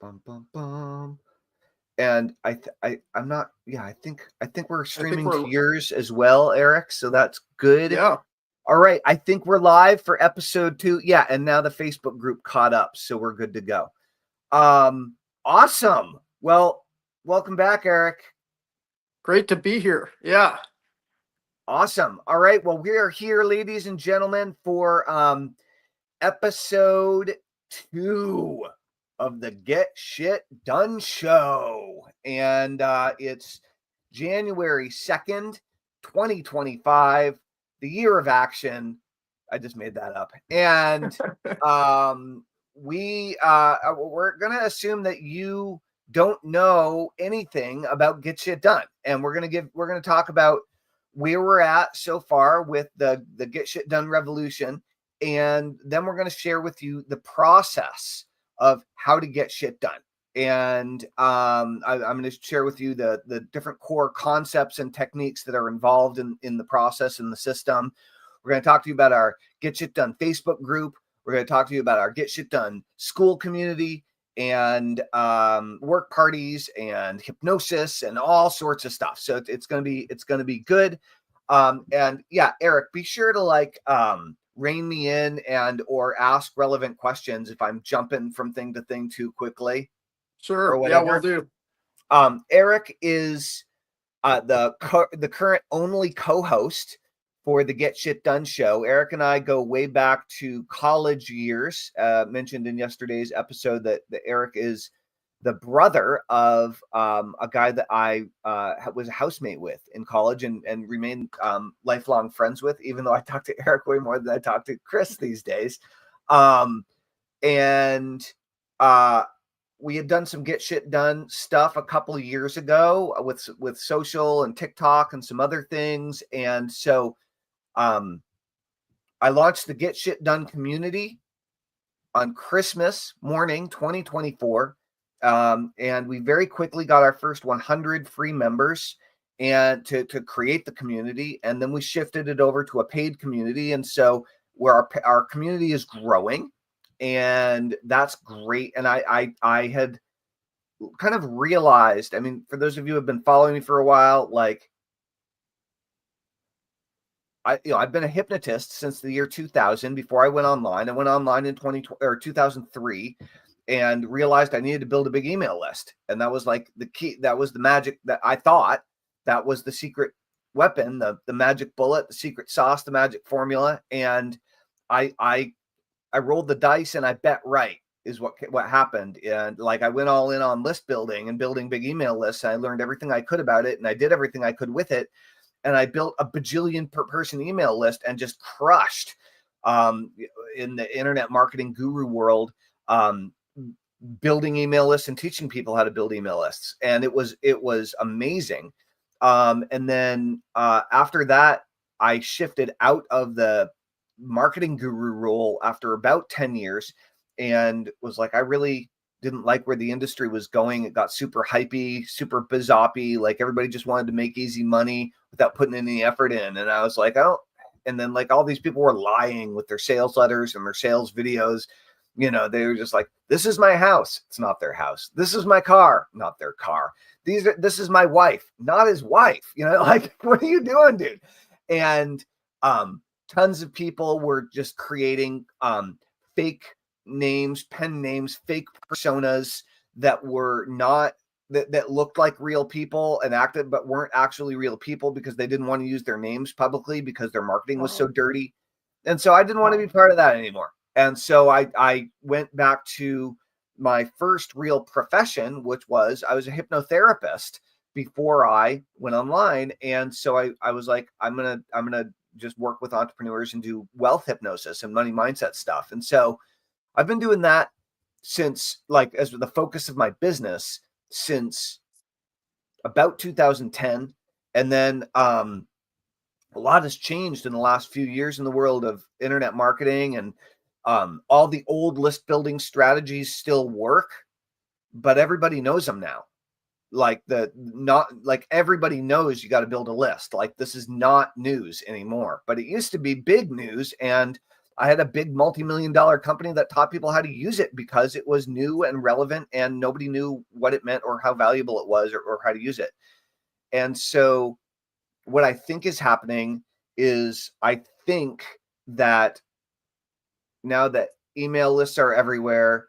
Bum, bum, bum. And I'm not, yeah, I think we're I think streaming to we're, yours as well, Eric. So that's good. yeah. All right. I think we're live for episode 2. Yeah. And now the Facebook group caught up. So we're good to go. Um, awesome. Well, welcome back, Eric. Great to be here. Yeah. Awesome. All right. Well, we are here, ladies and gentlemen, for episode 2 of the Get Shit Done show. And it's January 2nd, 2025, the year of action. I just made that up. And we're going to assume that you don't know anything about Get Shit Done. And we're going to talk about where we're at so far with the Get Shit Done revolution. And then we're going to share with you the process of how to get shit done. And I'm going to share with you the different core concepts and techniques that are involved in the process and the system. We're going to talk to you about our Get Shit Done Facebook group. We're going to talk to you about our Get Shit Done school community and work parties and hypnosis and all sorts of stuff. So it's going to be good. And yeah, Eric, be sure to rein me in and or ask relevant questions if I'm jumping from thing to thing too quickly or Sure. Yeah, we'll whatever. do. Eric is the current only co-host for the Get Shit Done show. Eric and I go way back to college years. Mentioned in yesterday's episode that Eric is the brother of a guy that I was a housemate with in college and remain lifelong friends with, even though I talk to Eric way more than I talk to Chris these days. And we had done some Get Shit Done stuff a couple of years ago with social and TikTok and some other things. And so I launched the Get Shit Done community on Christmas morning, 2024. And we very quickly got our first 100 free members and to create the community. And then we shifted it over to a paid community. And so where our community is growing, and that's great. And I had kind of realized, I mean, for those of you who have been following me for a while, like I've been a hypnotist since the year 2000. Before I went online in 2003 and realized I needed to build a big email list. And that was like the key. That was the magic that I thought that was the secret weapon, the magic bullet, the secret sauce, the magic formula. And I rolled the dice and I bet right is what happened. And like, I went all in on list building and building big email lists. I learned everything I could about it and I did everything I could with it. And I built a bajillion per person email list and just crushed in the internet marketing guru world, building email lists and teaching people how to build email lists. And it was amazing. And then after that, I shifted out of the marketing guru role after about 10 years and was like, I really didn't like where the industry was going. It got super hypey, super bizoppy. Like everybody just wanted to make easy money without putting any effort in. And I was like, oh, and then like all these people were lying with their sales letters and their sales videos. You know, they were just like, this is my house. It's not their house. This is my car, not their car. This is my wife, not his wife. You know, like, what are you doing, dude? And tons of people were just creating fake names, pen names, fake personas that were not that looked like real people and acted but weren't actually real people because they didn't want to use their names publicly because their marketing was so dirty. And so I didn't want to be part of that anymore. And so I went back to my first real profession, which was I was a hypnotherapist before I went online. And so I was like, I'm gonna just work with entrepreneurs and do wealth hypnosis and money mindset stuff. And so I've been doing that since, like, as the focus of my business since about 2010. And then a lot has changed in the last few years in the world of internet marketing, and all the old list building strategies still work, but everybody knows them now. Like everybody knows you got to build a list. Like, this is not news anymore, but it used to be big news. And I had a big multi-million-dollar company that taught people how to use it because it was new and relevant and nobody knew what it meant or how valuable it was or how to use it. And so what I think is happening is I think that now that email lists are everywhere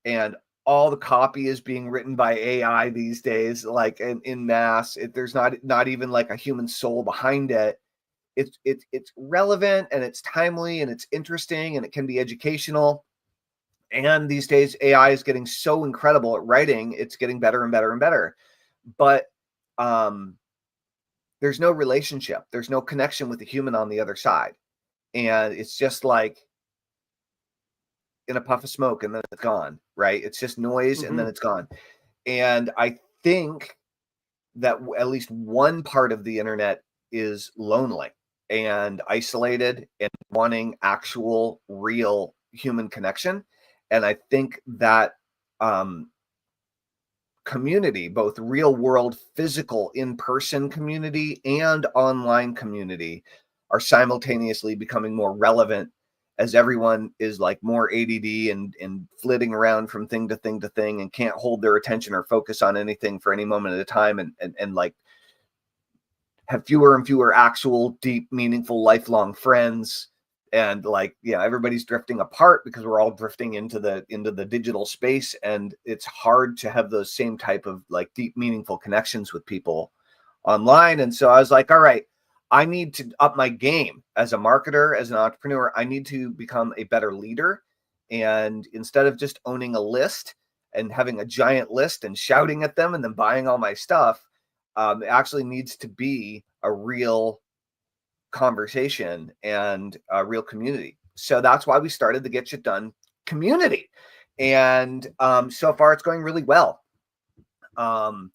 and all the copy is being written by AI these days, like in mass, there's not even like a human soul behind it. It's relevant and it's timely and it's interesting and it can be educational. And these days, AI is getting so incredible at writing; it's getting better and better and better. But there's no relationship, there's no connection with the human on the other side, and it's just like in a puff of smoke and then it's gone. Right? It's just noise and then it's gone. And I think that at least one part of the internet is lonely and isolated and wanting actual real human connection. And I think that community, both real world, physical, in-person community and online community, are simultaneously becoming more relevant as everyone is like more ADD and flitting around from thing to thing to thing and can't hold their attention or focus on anything for any moment at a time, and like have fewer and fewer actual deep, meaningful, lifelong friends. And like, yeah, everybody's drifting apart because we're all drifting into the digital space, and it's hard to have those same type of like deep, meaningful connections with people online. And so I was like, all right, I need to up my game as a marketer, as an entrepreneur. I need to become a better leader. And instead of just owning a list and having a giant list and shouting at them and then buying all my stuff, it actually needs to be a real conversation and a real community. So that's why we started the Get Shit Done community. And so far it's going really well. But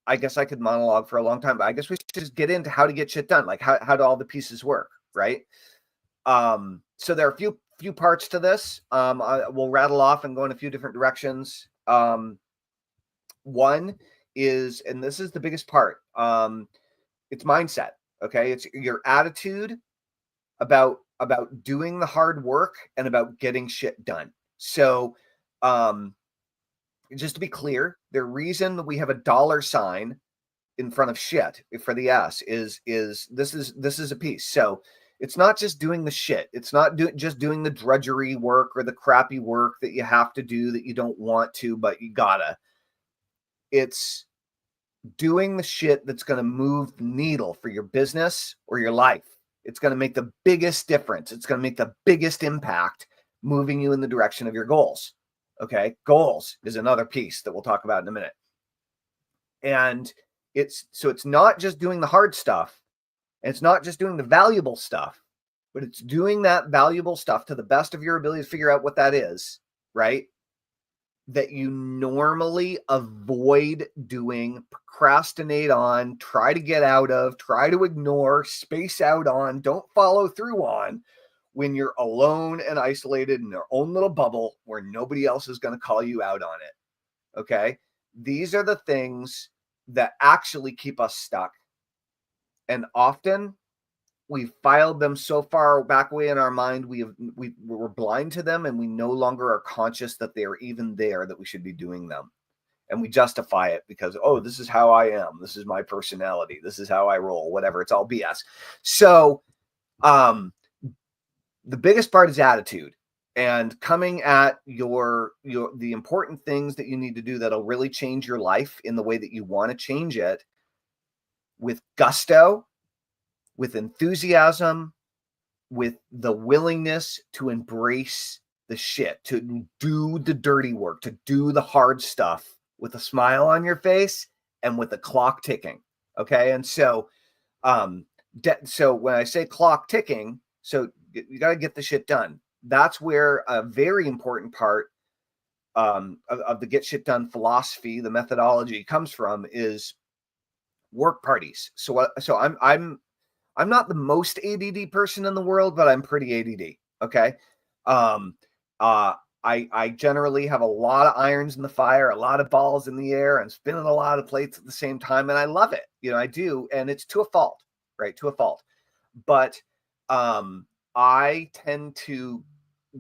I guess I could monologue for a long time, but I guess we should just get into how to get shit done. Like how do all the pieces work, right? So there are a few parts to this. We'll rattle off and go in a few different directions. One is, and this is the biggest part, it's mindset. Okay. It's your attitude about doing the hard work and about getting shit done. So, just to be clear, the reason that we have a $sign in front of shit for the S is this is a piece. So it's not just doing the shit. It's not just doing the drudgery work or the crappy work that you have to do that you don't want to, but you gotta. It's doing the shit that's going to move the needle for your business or your life. It's going to make the biggest difference. It's going to make the biggest impact moving you in the direction of your goals. Okay. Goals is another piece that we'll talk about in a minute. And it's not just doing the hard stuff. And it's not just doing the valuable stuff, but it's doing that valuable stuff to the best of your ability to figure out what that is, right? That you normally avoid doing, procrastinate on, try to get out of, try to ignore, space out on, don't follow through on when you're alone and isolated in their own little bubble where nobody else is going to call you out on it. Okay. These are the things that actually keep us stuck. And often we've filed them so far back away in our mind, we're blind to them, and we no longer are conscious that they are even there, that we should be doing them. And we justify it because, oh, this is how I am. This is my personality. This is how I roll, whatever. It's all BS. So the biggest part is attitude and coming at the important things that you need to do that'll really change your life in the way that you want to change it, with gusto, with enthusiasm, with the willingness to embrace the shit, to do the dirty work, to do the hard stuff with a smile on your face and with the clock ticking. Okay. And so, so when I say clock ticking, so you got to get the shit done. That's where a very important part of the get shit done philosophy, the methodology, comes from, is work parties. So I'm not the most ADD person in the world, but I'm pretty ADD. Okay. I generally have a lot of irons in the fire, a lot of balls in the air, and spinning a lot of plates at the same time. And I love it. I do. And it's to a fault, right? To a fault. But I tend to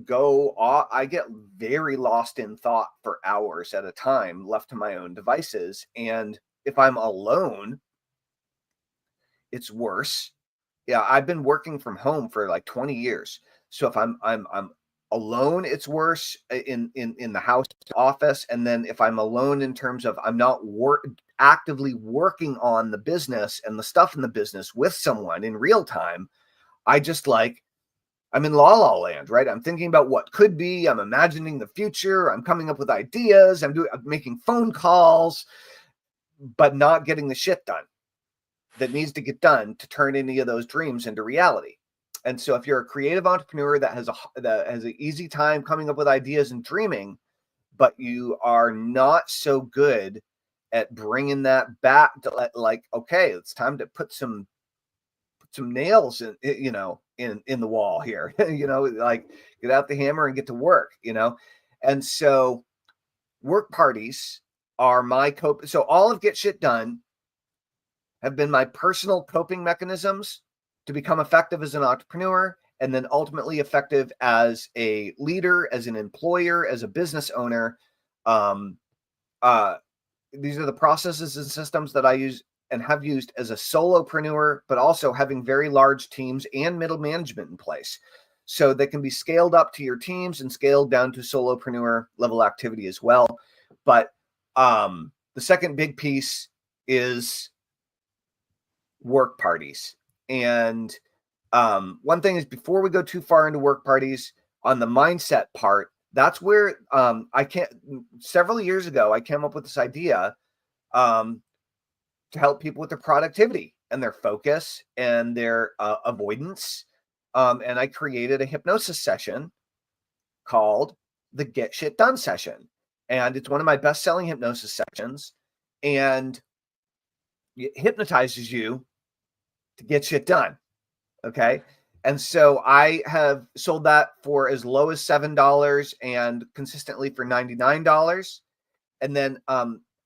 I get very lost in thought for hours at a time, left to my own devices. And if I'm alone, it's worse. Yeah, I've been working from home for like 20 years. So if I'm alone, it's worse in the house office. And then if I'm alone in terms of I'm not actively working on the business and the stuff in the business with someone in real time, I just like I'm in la la land, right? I'm thinking about what could be. I'm imagining the future. I'm coming up with ideas. I'm making phone calls, but not getting the shit done that needs to get done to turn any of those dreams into reality. And so, if you're a creative entrepreneur that has an easy time coming up with ideas and dreaming, but you are not so good at bringing that back to like, okay, it's time to put some nails in, in the wall here, like get out the hammer and get to work, And so work parties are my cope. So all of Get Shit Done have been my personal coping mechanisms to become effective as an entrepreneur and then ultimately effective as a leader, as an employer, as a business owner. These are the processes and systems that I use and have used as a solopreneur, but also having very large teams and middle management in place. So they can be scaled up to your teams and scaled down to solopreneur level activity as well. But the second big piece is work parties. And one thing is, before we go too far into work parties, on the mindset part, that's where several years ago, I came up with this idea to help people with their productivity and their focus and their avoidance. And I created a hypnosis session called the Get Shit Done session. And it's one of my best-selling hypnosis sessions. And it hypnotizes you to get shit done. Okay. And so I have sold that for as low as $7 and consistently for $99. And then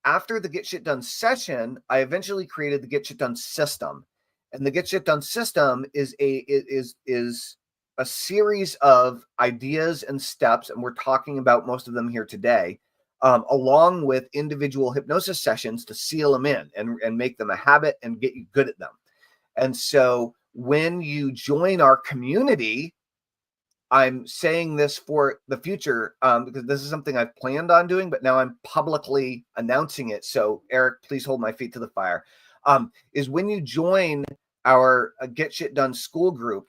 after the Get Shit Done session, I eventually created the Get Shit Done system. And the Get Shit Done system is a series of ideas and steps, and we're talking about most of them here today, along with individual hypnosis sessions to seal them in and make them a habit and get you good at them. And so when you join our community, I'm saying this for the future because this is something I've planned on doing, but now I'm publicly announcing it. So Eric, please hold my feet to the fire. Is when you join our Get Shit Done school group,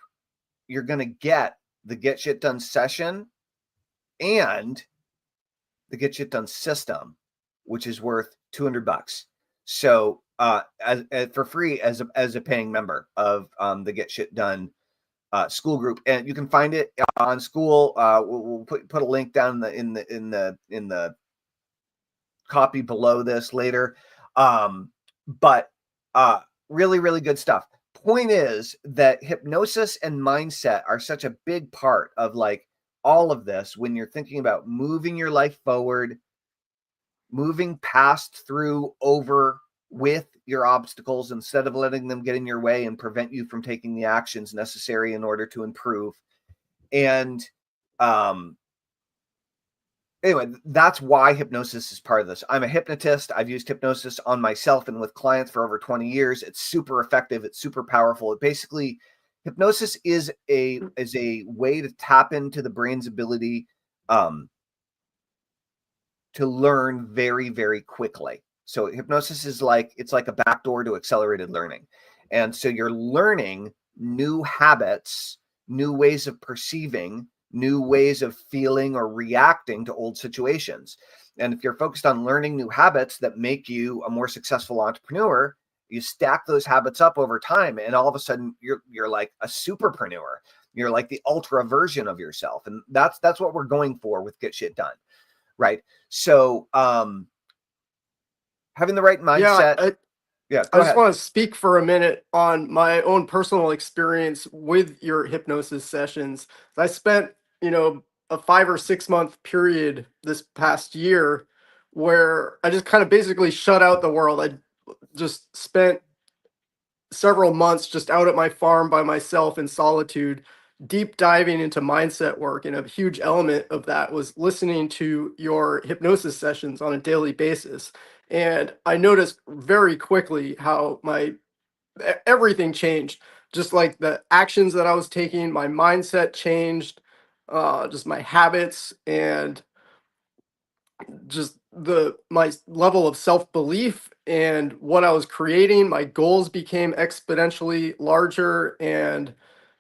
you're going to get the Get Shit Done session and the Get Shit Done system, which is worth $200. So as for free as a paying member of the Get Shit Done school group, and you can find it on school. We'll put a link down in the copy below this later. But really, really good stuff. Point is that hypnosis and mindset are such a big part of like all of this when you're thinking about moving your life forward, moving past, through, over, with your obstacles instead of letting them get in your way and prevent you from taking the actions necessary in order to improve. And anyway, that's why hypnosis is part of this. I'm a hypnotist. I've used hypnosis on myself and with clients for over 20 years. It's super effective. It's super powerful. It basically, hypnosis is a way to tap into the brain's ability to learn very, very quickly. So hypnosis is it's like a backdoor to accelerated learning. And so you're learning new habits, new ways of perceiving, new ways of feeling or reacting to old situations. And if you're focused on learning new habits that make you a more successful entrepreneur, you stack those habits up over time, and all of a sudden you're like a superpreneur. You're like the ultra version of yourself. And that's what we're going for with Get Shit Done. Right. So having the right mindset. I just want to speak for a minute on my own personal experience with your hypnosis sessions. I spent, a 5 or 6 month period this past year where I just kind of basically shut out the world. I just spent several months just out at my farm by myself in solitude, deep diving into mindset work. And a huge element of that was listening to your hypnosis sessions on a daily basis. And I noticed very quickly how everything changed. Just like the actions that I was taking, my mindset changed, just my habits, and just my level of self-belief and what I was creating. My goals became exponentially larger. And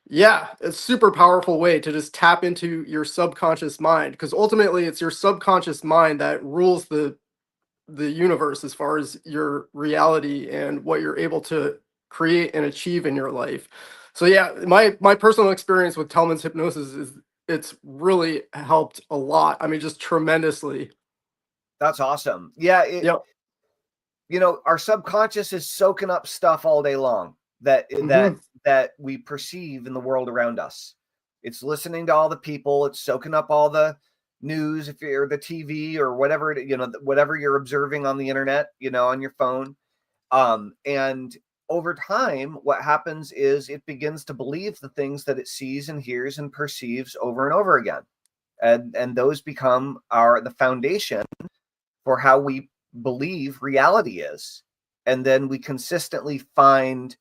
yeah, it's a super powerful way to just tap into your subconscious mind, because ultimately it's your subconscious mind that rules the universe as far as your reality and what you're able to create and achieve in your life. So yeah, my personal experience with Tellman's hypnosis is it's really helped a lot. I mean, just tremendously. That's awesome. Yeah, Yep. our subconscious is soaking up stuff all day long that Hmm. that we perceive in the world around us. It's listening to all the people, it's soaking up all the news, if you're the TV or whatever, whatever you're observing on the internet, on your phone. And over time, what happens is it begins to believe the things that it sees and hears and perceives over and over again. And those become the foundation for how we believe reality is. And then we consistently find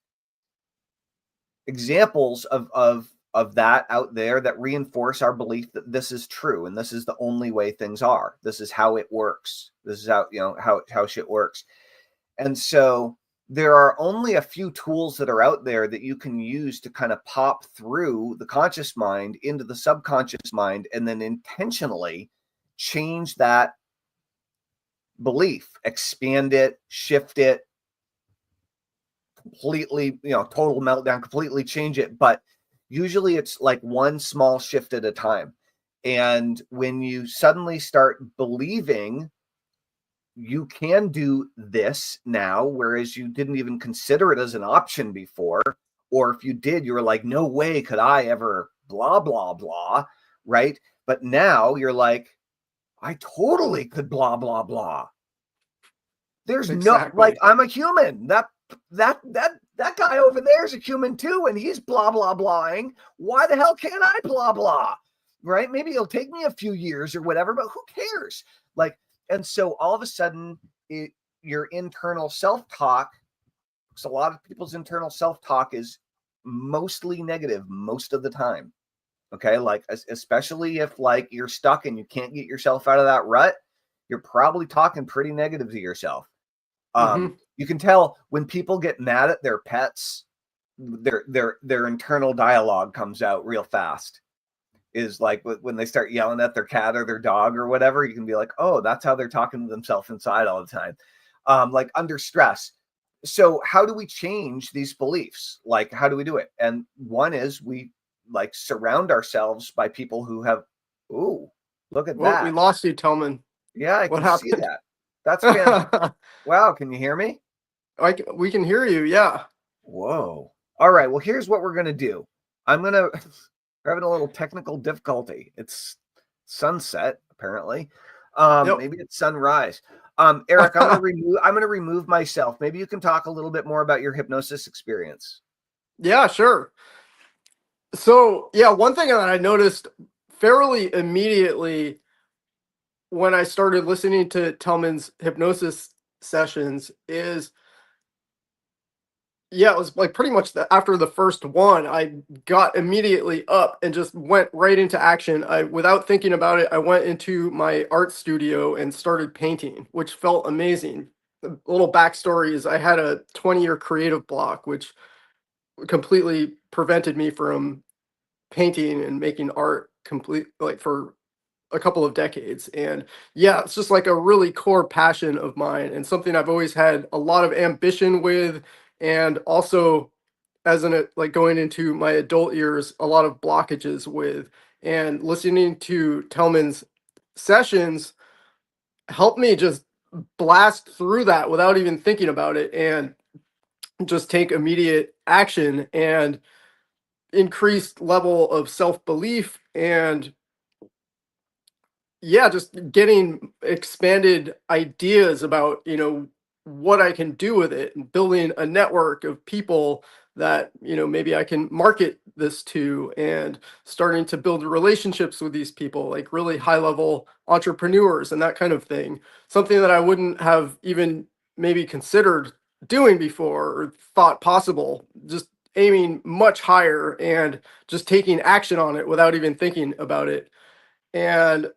examples of that out there that reinforce our belief that this is true and this is the only way things are. This is how it works. This is how shit works. And so there are only a few tools that are out there that you can use to kind of pop through the conscious mind into the subconscious mind and then intentionally change that belief, expand it, shift it, completely, total meltdown, completely change it. But usually it's like one small shift at a time. And when you suddenly start believing you can do this now, whereas you didn't even consider it as an option before, or if you did, you were like, no way could I ever blah, blah, blah, right? But now you're like, I totally could blah, blah, blah. There's no, like, Exactly. I'm a human. That guy over there is a human too, and he's blah blah blahing. Why the hell can't I blah blah? Right? Maybe it'll take me a few years or whatever, but who cares? Like, and so all of a sudden, your internal self-talk, because a lot of people's internal self-talk is mostly negative most of the time. Okay, like especially if like you're stuck and you can't get yourself out of that rut, you're probably talking pretty negative to yourself. Hmm. You can tell when people get mad at their pets, their internal dialogue comes out real fast. Is like when they start yelling at their cat or their dog or whatever, you can be like, oh, that's how they're talking to themselves inside all the time, like under stress. So how do we change these beliefs? Like, how do we do it? And one is we like surround ourselves by people who have, ooh, look at Well, we that. lost you, Tellman. Yeah, I What can see happened? that. That's fantastic. Wow, can you hear me? We can hear you. Yeah. Whoa. All right. Well, here's what we're going to do. We're having a little technical difficulty. It's sunset, apparently. Yep. Maybe it's sunrise. Eric, I'm going to remove myself. Maybe you can talk a little bit more about your hypnosis experience. Yeah, sure. So, yeah, one thing that I noticed fairly immediately when I started listening to Tellman's hypnosis sessions is, yeah, it was like pretty much after the first one, I got immediately up and just went right into action. Without thinking about it, I went into my art studio and started painting, which felt amazing. A little backstory is I had a 20-year creative block, which completely prevented me from painting and making art complete like for a couple of decades. And yeah, it's just like a really core passion of mine and something I've always had a lot of ambition with. And also, as like going into my adult years, a lot of blockages with. And listening to Tellman's sessions helped me just blast through that without even thinking about it and just take immediate action and increased level of self-belief. And yeah, just getting expanded ideas about, what I can do with it, and building a network of people that, maybe I can market this to, and starting to build relationships with these people, like really high level entrepreneurs and that kind of thing. Something that I wouldn't have even maybe considered doing before or thought possible, just aiming much higher and just taking action on it without even thinking about it. And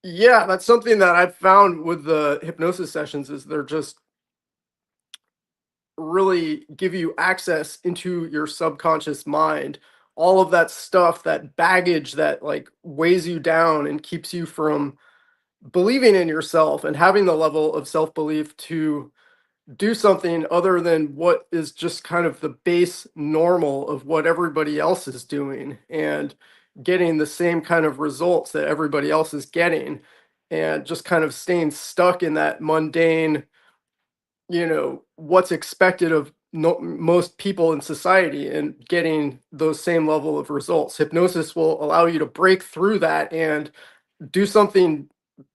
yeah, that's something that I've found with the hypnosis sessions is they're just really give you access into your subconscious mind. All of that stuff, that baggage that like weighs you down and keeps you from believing in yourself and having the level of self-belief to do something other than what is just kind of the base normal of what everybody else is doing, and getting the same kind of results that everybody else is getting, and just kind of staying stuck in that mundane, what's expected of most people in society, and getting those same level of results. Hypnosis will allow you to break through that and do something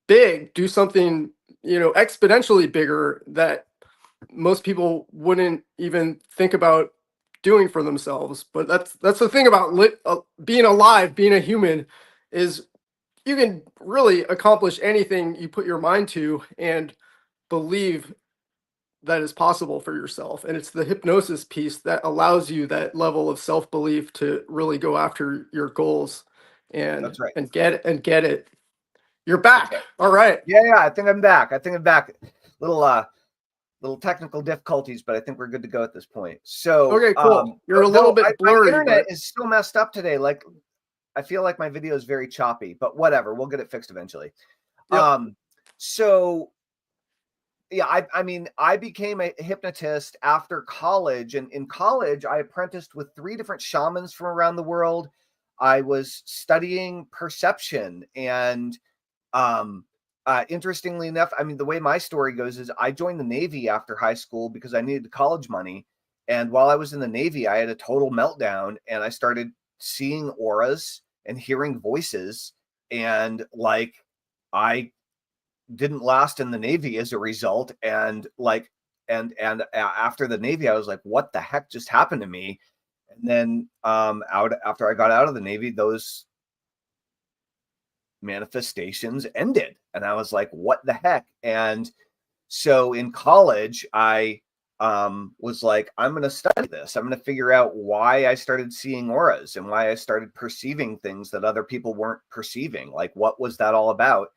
big, do something, exponentially bigger that most people wouldn't even think about doing for themselves. But that's the thing about being alive, being a human, is you can really accomplish anything you put your mind to and believe that is possible for yourself. And it's the hypnosis piece that allows you that level of self-belief to really go after your goals and That's right. get it. You're That's back. right. All right. Yeah, I think I'm back. Little technical difficulties, but I think we're good to go at this point. So, Okay, cool. You're a little bit my blurry, internet but is still messed up today. Like, I feel like my video is very choppy, but whatever, we'll get it fixed eventually. yep. So yeah, I mean, I became a hypnotist after college, and in college, I apprenticed with 3 different shamans from around the world. I was studying perception, and interestingly enough, I mean, the way my story goes is I joined the Navy after high school because I needed college money. And while I was in the Navy, I had a total meltdown, and I started seeing auras and hearing voices. And like, I didn't last in the Navy as a result. And like, and after the Navy, I was like, what the heck just happened to me? And then after I got out of the Navy, those manifestations ended, and I was like, what the heck? And so in college, I was like, I'm going to study this. I'm going to figure out why I started seeing auras and why I started perceiving things that other people weren't perceiving. Like, what was that all about?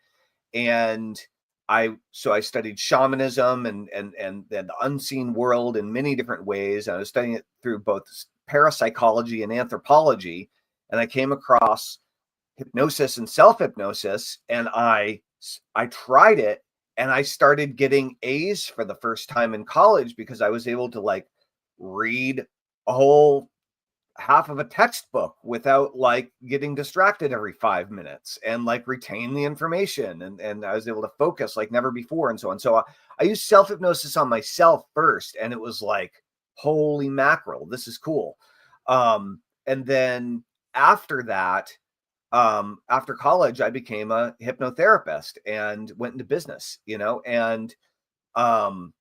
And I studied shamanism and the unseen world in many different ways. And I was studying it through both parapsychology and anthropology. And I came across hypnosis and self-hypnosis, and I tried it, and I started getting A's for the first time in college because I was able to like read a whole half of a textbook without like getting distracted every 5 minutes, and like retain the information, and I was able to focus like never before, and so on. So I used self-hypnosis on myself first, and it was like, holy mackerel, this is cool. And then after that, after college, I became a hypnotherapist and went into business, and um,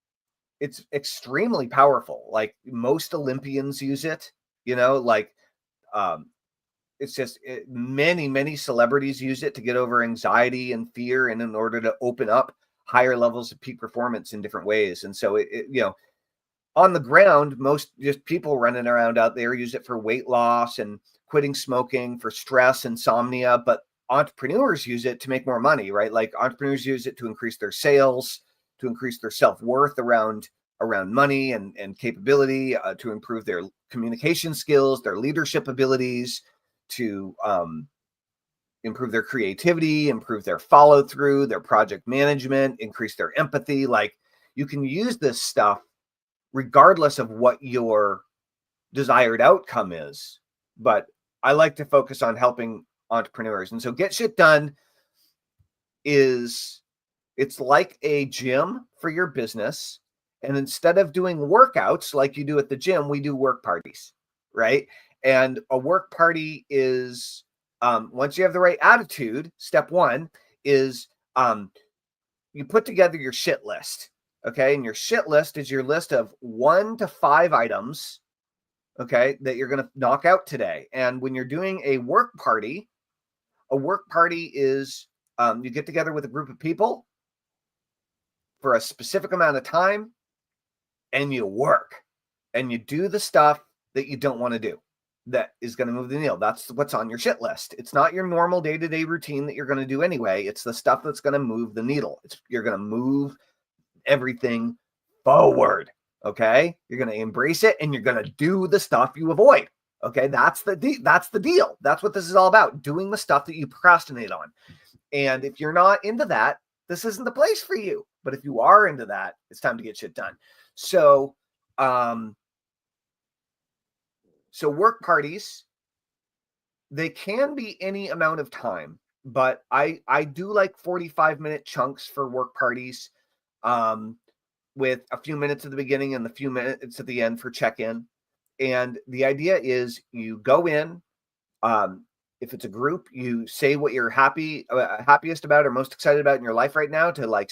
it's extremely powerful. Like, most Olympians use it, like, um, it's just many celebrities use it to get over anxiety and fear, and in order to open up higher levels of peak performance in different ways. And so on the ground, most just people running around out there use it for weight loss and quitting smoking, for stress, insomnia, but entrepreneurs use it to make more money, right? Like, entrepreneurs use it to increase their sales, to increase their self-worth around money and capability, to improve their communication skills, their leadership abilities, to improve their creativity, improve their follow-through, their project management, increase their empathy. Like, you can use this stuff regardless of what your desired outcome is. But I like to focus on helping entrepreneurs. And so Get Shit Done it's like a gym for your business. And instead of doing workouts like you do at the gym, we do work parties, right? And a work party is, once you have the right attitude, step one is you put together your shit list. Okay. And your shit list is your list of 1 to 5 items, okay, that you're going to knock out today. And when you're doing a work party is you get together with a group of people for a specific amount of time and you work and you do the stuff that you don't want to do that is going to move the needle. That's what's on your shit list. It's not your normal day-to-day routine that you're going to do anyway. It's the stuff that's going to move the needle. You're going to move everything forward. Okay. You're going to embrace it and you're going to do the stuff you avoid. Okay. That's the deal. That's what this is all about. Doing the stuff that you procrastinate on. And if you're not into that, this isn't the place for you. But if you are into that, it's time to get shit done. So work parties, they can be any amount of time, but I do like 45-minute chunks for work parties, with a few minutes at the beginning and a few minutes at the end for check-in. And the idea is you go in, if it's a group, you say what you're happiest about or most excited about in your life right now to like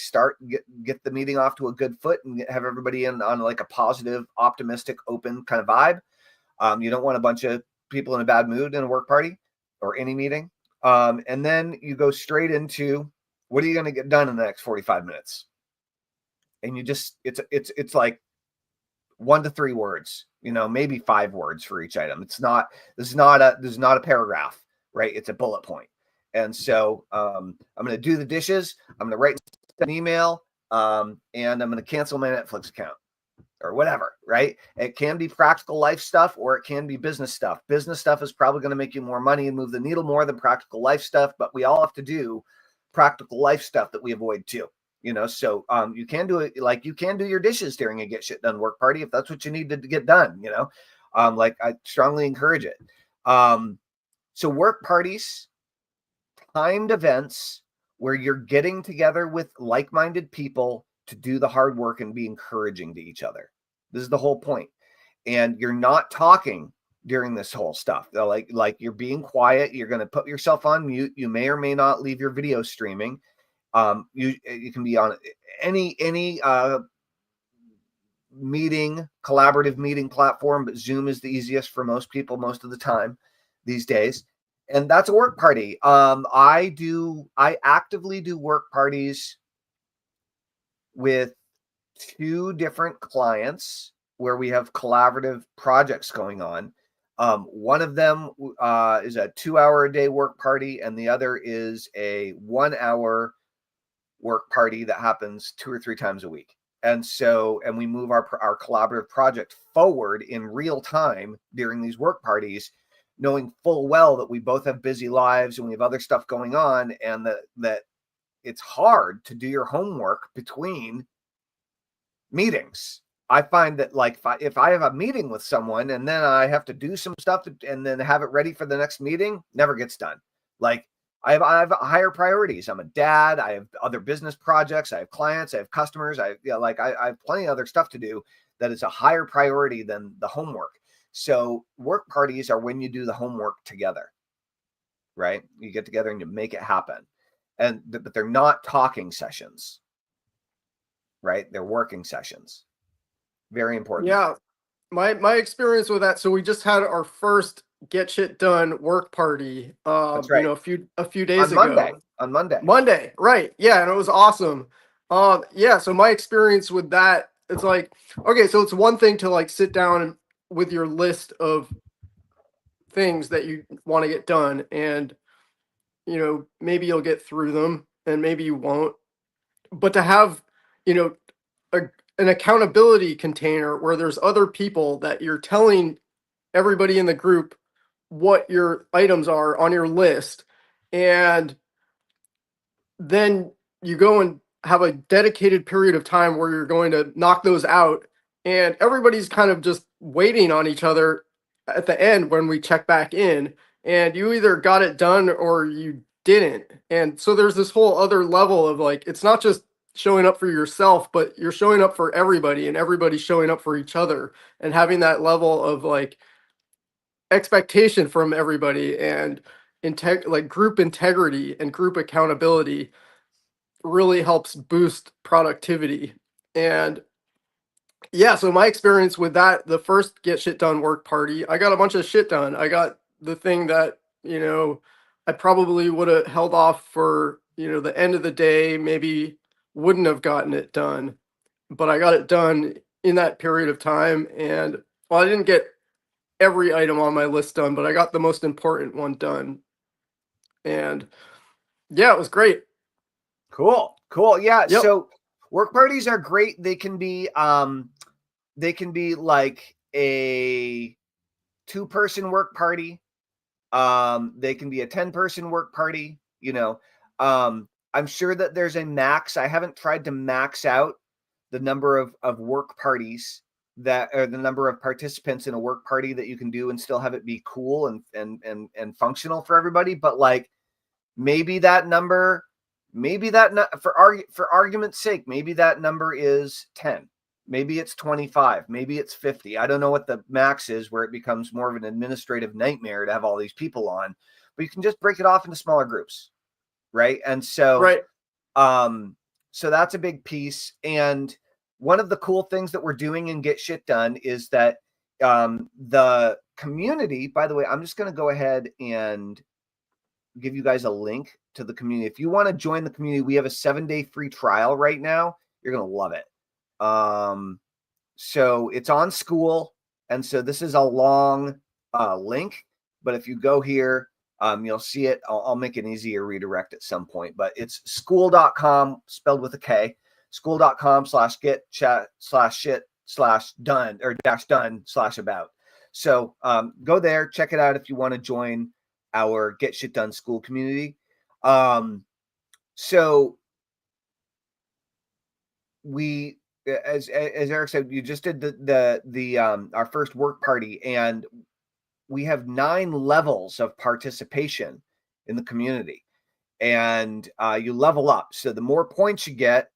get the meeting off to a good foot and have everybody in on like a positive, optimistic, open kind of vibe. You don't want a bunch of people in a bad mood in a work party or any meeting. And then you go straight into what are you going to get done in the next 45 minutes? And you just, it's like 1 to 3 words, maybe 5 words for each item. This is not a paragraph, right? It's a bullet point. And so I'm going to do the dishes. I'm going to write an email, and I'm going to cancel my Netflix account or whatever, right? It can be practical life stuff or it can be business stuff. Business stuff is probably going to make you more money and move the needle more than practical life stuff, but we all have to do practical life stuff that we avoid too. So you can do it, like you can do your dishes during a get shit done work party if that's what you need to get done. Like I strongly encourage it. So work parties, timed events where you're getting together with like-minded people to do the hard work and be encouraging to each other. This is the whole point. And you're not talking during this whole stuff. Like you're being quiet. You're going to put yourself on mute. You may or may not leave your video streaming. You can be on any collaborative meeting platform, but Zoom is the easiest for most people most of the time these days. And that's a work party. I actively do work parties with 2 different clients where we have collaborative projects going on. One of them is a 2-hour-a-day work party, and the other is a 1-hour work party that happens 2 or 3 times a week. And we move our collaborative project forward in real time during these work parties, knowing full well that we both have busy lives and we have other stuff going on, and that it's hard to do your homework between meetings. I find that like if I have a meeting with someone and then I have to do some stuff and then have it ready for the next meeting, never gets done. Like I have higher priorities. I'm a dad. I have other business projects. I have clients. I have customers. I have plenty of other stuff to do that is a higher priority than the homework. So work parties are when you do the homework together, right? You get together and you make it happen. But they're not talking sessions, right? They're working sessions. Very important. Yeah. My experience with that. So we just had our first get shit done work party. That's right. A few days ago. On Monday. Monday, right? Yeah, and it was awesome. Yeah. So my experience with that, it's like, okay, so it's one thing to like sit down with your list of things that you want to get done, and maybe you'll get through them, and maybe you won't. But to have, you know, an accountability container where there's other people that you're telling everybody in the group what your items are on your list, and then you go and have a dedicated period of time where you're going to knock those out, and everybody's kind of just waiting on each other at the end when we check back in, and you either got it done or you didn't. And so there's this whole other level of like, it's not just showing up for yourself, but you're showing up for everybody, and everybody's showing up for each other, and having that level of like expectation from everybody, and like group integrity and group accountability really helps boost productivity. And yeah, so my experience with that, the first Get Shit Done work party, I got a bunch of shit done. I got the thing that, I probably would have held off for, the end of the day, maybe wouldn't have gotten it done, but I got it done in that period of time. And well, I didn't get every item on my list done, but I got the most important one done. And yeah, it was great. Cool. Yeah. Yep. So work parties are great. They can be like a 2-person work party. They can be a 10-person work party, I'm sure that there's a max. I haven't tried to max out the number of work parties that or the number of participants in a work party that you can do and still have it be cool and functional for everybody. But like maybe that number, for argument's sake, maybe that number is 10. Maybe it's 25, maybe it's 50. I don't know what the max is where it becomes more of an administrative nightmare to have all these people on, but you can just break it off into smaller groups. Right. And so, Right. so that's a big piece. And one of the cool things that we're doing in Get Shit Done is that the community, by the way, I'm just going to go ahead and give you guys a link to the community. If you want to join the community, we have a 7-day free trial right now. You're going to love it. So it's on School. And so this is a long link, but if you go here, you'll see it. I'll make an easier redirect at some point, but it's school.com spelled with a K, school.com/get/shit/done or -done/about. So go there, check it out if you want to join our Get Shit Done School community. So we, as Eric said, you just did the our first work party, and we have 9 levels of participation in the community, and you level up. So the more points you get,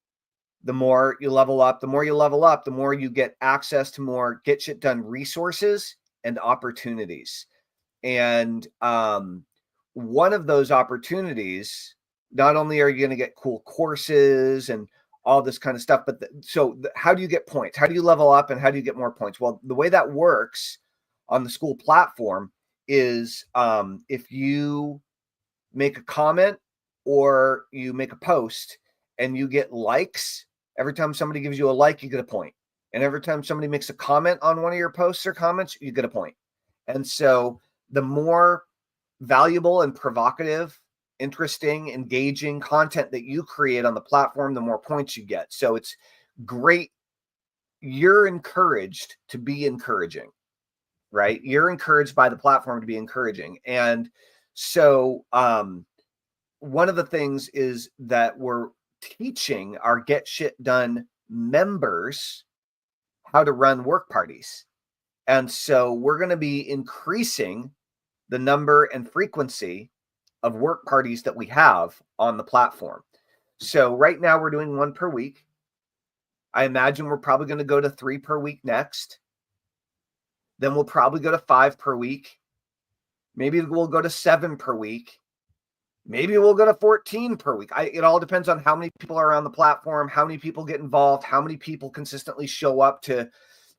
the more you level up. The more you level up, the more you get access to more Get Shit Done resources and opportunities. And one of those opportunities, not only are you going to get cool courses and all this kind of stuff, but how do you get points? How do you level up and how do you get more points? Well, the way that works on the school platform is if you make a comment or you make a post and you get likes, every time somebody gives you a like, you get a point. And every time somebody makes a comment on one of your posts or comments, you get a point. And so the more valuable and provocative, interesting, engaging content that you create on the platform, the more points you get. So it's great. You're encouraged to be encouraging, right? You're encouraged by the platform to be encouraging. And so one of the things is that we're teaching our Get Shit Done members how to run work parties. And so we're going to be increasing the number and frequency of work parties that we have on the platform. So right now we're doing 1 per week. I imagine we're probably going to go to 3 per week next. Then we'll probably go to 5 per week. Maybe we'll go to 7 per week. Maybe we'll go to 14 per week. It all depends on how many people are on the platform, how many people get involved, how many people consistently show up to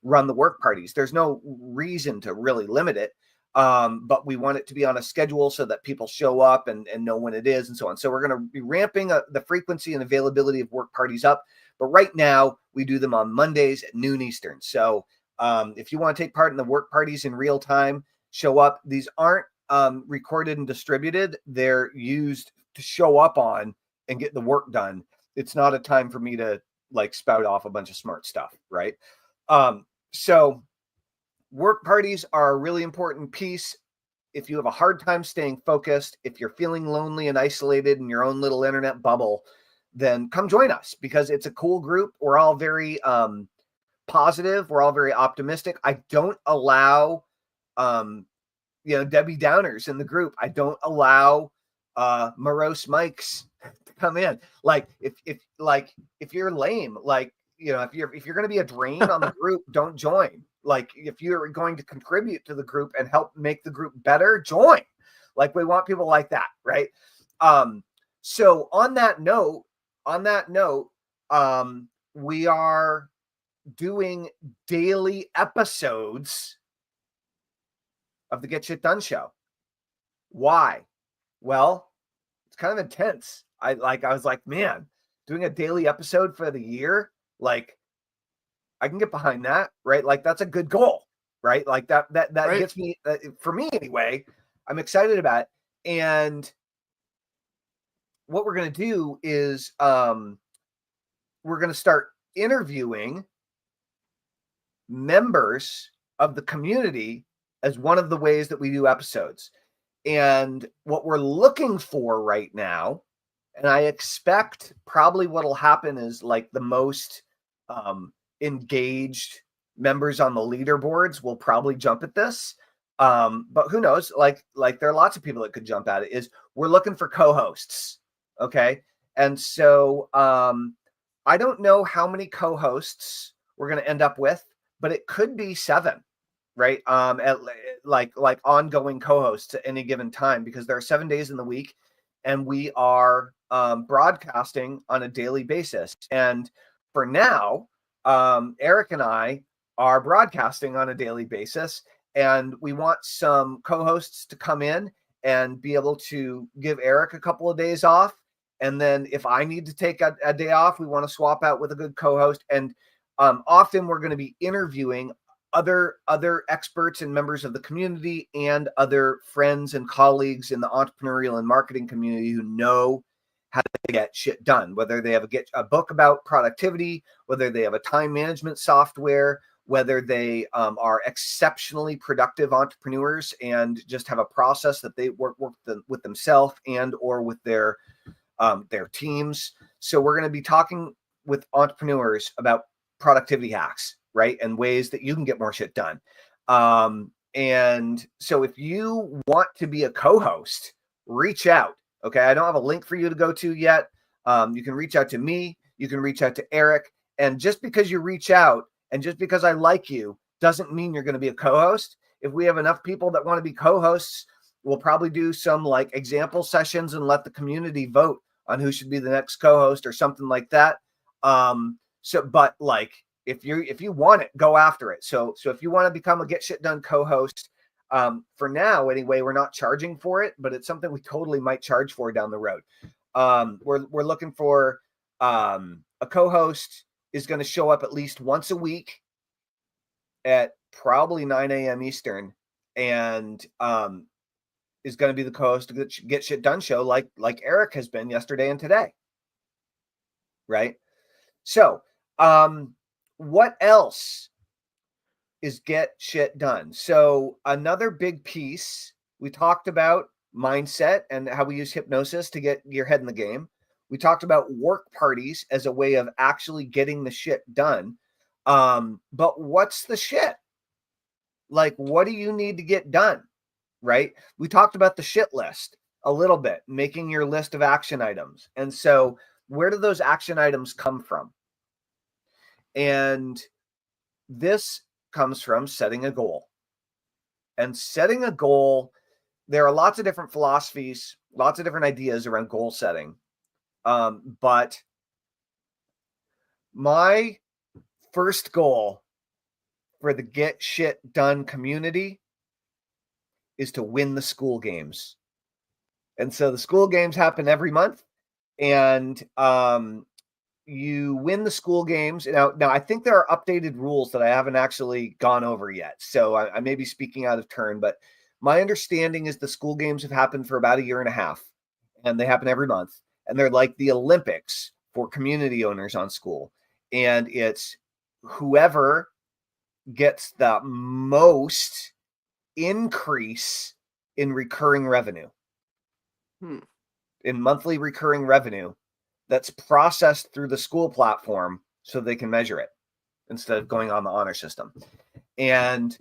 run the work parties. There's no reason to really limit it. But we want it to be on a schedule so that people show up and know when it is and so on. So we're going to be ramping up the frequency and availability of work parties up. But right now we do them on Mondays at noon Eastern. So if you want to take part in the work parties in real time, show up. These aren't recorded and distributed. They're used to show up on and get the work done. It's not a time for me to like spout off a bunch of smart stuff, right? So work parties are a really important piece. If you have a hard time staying focused, if you're feeling lonely and isolated in your own little internet bubble, then come join us because it's a cool group. We're all very positive. We're all very optimistic. I don't allow, Debbie Downers in the group. I don't allow morose mics to come in. Like if you're lame, like, if you're going to be a drain on the group, don't join. Like if you're going to contribute to the group and help make the group better, join. Like we want people like that, right? So on that note, we are doing daily episodes of the Get Shit Done show. Why? Well, it's kind of intense. I was like, man, doing a daily episode for the year, like I can get behind that, right? Like that's a good goal, right? Like that Right. gets me, for me anyway, I'm excited about it. And what we're going to do is we're going to start interviewing members of the community as one of the ways that we do episodes. And what we're looking for right now, and I expect probably what'll happen is like the most engaged members on the leaderboards will probably jump at this. But who knows? Like there are lots of people that could jump at it. Is we're looking for co-hosts. Okay. And so I don't know how many co-hosts we're going to end up with, but it could be 7, right? At like ongoing co-hosts at any given time, because there are 7 days in the week and we are broadcasting on a daily basis. And for now, Eric and I are broadcasting on a daily basis, and we want some co-hosts to come in and be able to give Eric a couple of days off. And then if I need to take a day off, we want to swap out with a good co-host. And often we're going to be interviewing other experts and members of the community and other friends and colleagues in the entrepreneurial and marketing community who know how to get shit done, whether they have a book about productivity, whether they have a time management software, whether they are exceptionally productive entrepreneurs and just have a process that they work with themselves and or with their teams. So we're going to be talking with entrepreneurs about productivity hacks, right? And ways that you can get more shit done. And so if you want to be a co-host, reach out. Okay. I don't have a link for you to go to yet. You can reach out to me. You can reach out to Eric. And just because you reach out and just because I like you doesn't mean you're going to be a co-host. If we have enough people that want to be co-hosts, we'll probably do some like example sessions and let the community vote on who should be the next co-host or something like that. But like, if you want it, go after it. So if you want to become a Get Shit Done co-host, for now anyway, we're not charging for it, but it's something we totally might charge for down the road. We're looking for a co-host is going to show up at least once a week at probably 9 a.m. Eastern, and is going to be the co-host of the Get Shit Done show, like Eric has been yesterday and today, right? So what else is Get Shit Done? So another big piece, we talked about mindset and how we use hypnosis to get your head in the game. We talked about work parties as a way of actually getting the shit done. But what's the shit? Like, what do you need to get done? Right? We talked about the shit list a little bit, making your list of action items. And so where do those action items come from? And this comes from setting a goal. And setting a goal, there are lots of different philosophies, lots of different ideas around goal setting. But my first goal for the Get Shit Done community is to win the school games. And so the school games happen every month, and you win the school games. Now I think there are updated rules that I haven't actually gone over yet. So I may be speaking out of turn, but my understanding is the school games have happened for about a year and a half, and they happen every month. And they're like the Olympics for community owners on school. And it's whoever gets the most increase in recurring revenue, in monthly recurring revenue that's processed through the school platform so they can measure it instead of going on the honor system. And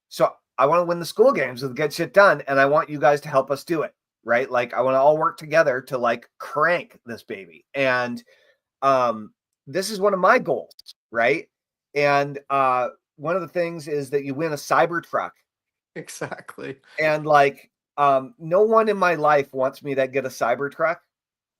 so I want to win the school games with Get Shit Done, and I want you guys to help us do it, right? Like I want to all work together to like crank this baby. And this is one of my goals, right? And one of the things is that you win a Cybertruck. Exactly. And like no one in my life wants me to get a Cybertruck.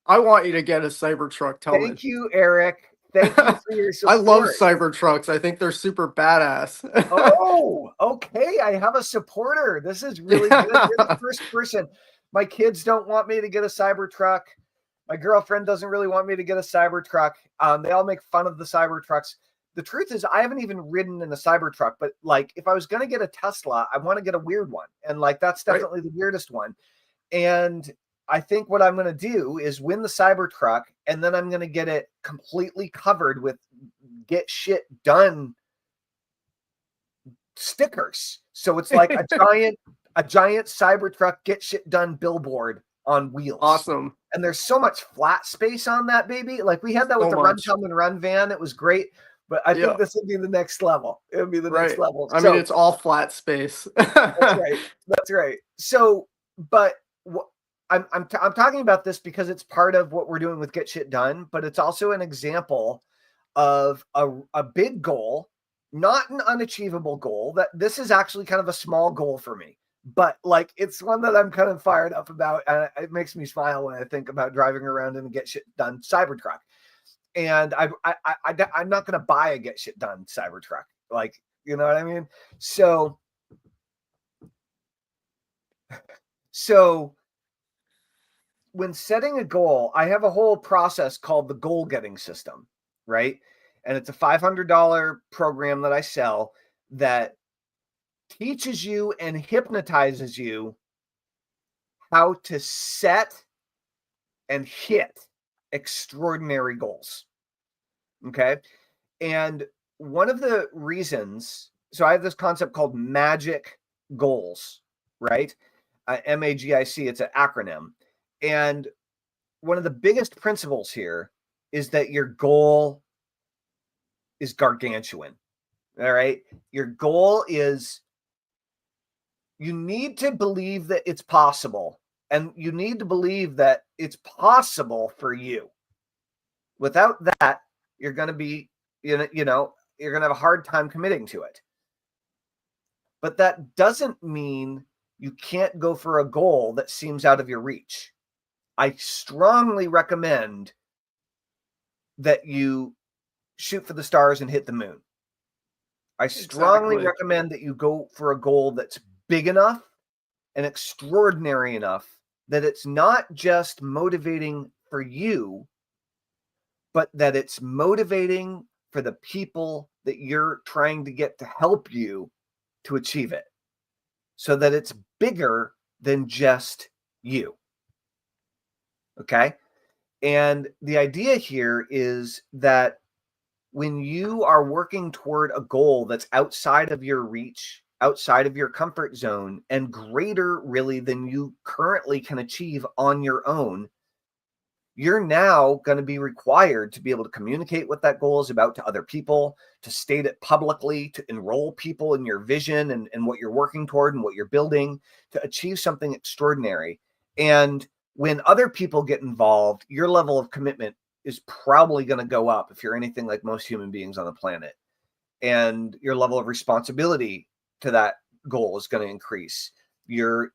I want you to get a Cybertruck, Tellman. Thank you, Eric. Thank you for your I love support. Cybertrucks. I think they're super badass. Oh, okay. I have a supporter. This is really good. You're the first person. My kids don't want me to get a Cybertruck. My girlfriend doesn't really want me to get a Cybertruck. They all make fun of the Cybertrucks. The truth is, I haven't even ridden in a Cybertruck, but like, if I was going to get a Tesla, I want to get a weird one. And like, that's Right? definitely the weirdest one. And I think what I'm going to do is win the Cybertruck, and then I'm going to get it completely covered with get shit done stickers. So it's like a giant Cybertruck get shit done billboard on wheels. Awesome. And there's so much flat space on that baby. Like we had that with So the Run much. Tellman Run van. It was great. But I think this would be the next level. It would be the next level. I mean, it's all flat space. That's right. That's right. So, but I'm talking about this because it's part of what we're doing with Get Shit Done, but it's also an example of a big goal, not an unachievable goal. That this is actually kind of a small goal for me, but like it's one that I'm kind of fired up about, and it makes me smile when I think about driving around in a Get Shit Done Cybertruck. And I'm not going to buy a Get Shit Done Cybertruck, like, you know what I mean? So when setting a goal, I have a whole process called the goal getting system, right? And it's a $500 program that I sell that teaches you and hypnotizes you how to set and hit extraordinary goals. Okay. And one of the reasons, so I have this concept called magic goals, right? MAGIC, it's an acronym. And one of the biggest principles here is that your goal is gargantuan. All right. Your goal is, you need to believe that it's possible, and you need to believe that it's possible for you. Without that, you're going to be, you're going to have a hard time committing to it. But that doesn't mean you can't go for a goal that seems out of your reach. I strongly recommend that you shoot for the stars and hit the moon. I strongly recommend that you go for a goal that's big enough and extraordinary enough that it's not just motivating for you, but that it's motivating for the people that you're trying to get to help you to achieve it, so that it's bigger than just you. Okay? And the idea here is that when you are working toward a goal that's outside of your reach, outside of your comfort zone, and greater really than you currently can achieve on your own, you're now going to be required to be able to communicate what that goal is about to other people, to state it publicly, to enroll people in your vision and what you're working toward and what you're building to achieve something extraordinary. And when other people get involved, your level of commitment is probably going to go up if you're anything like most human beings on the planet. And your level of responsibility to that goal is going to increase. You're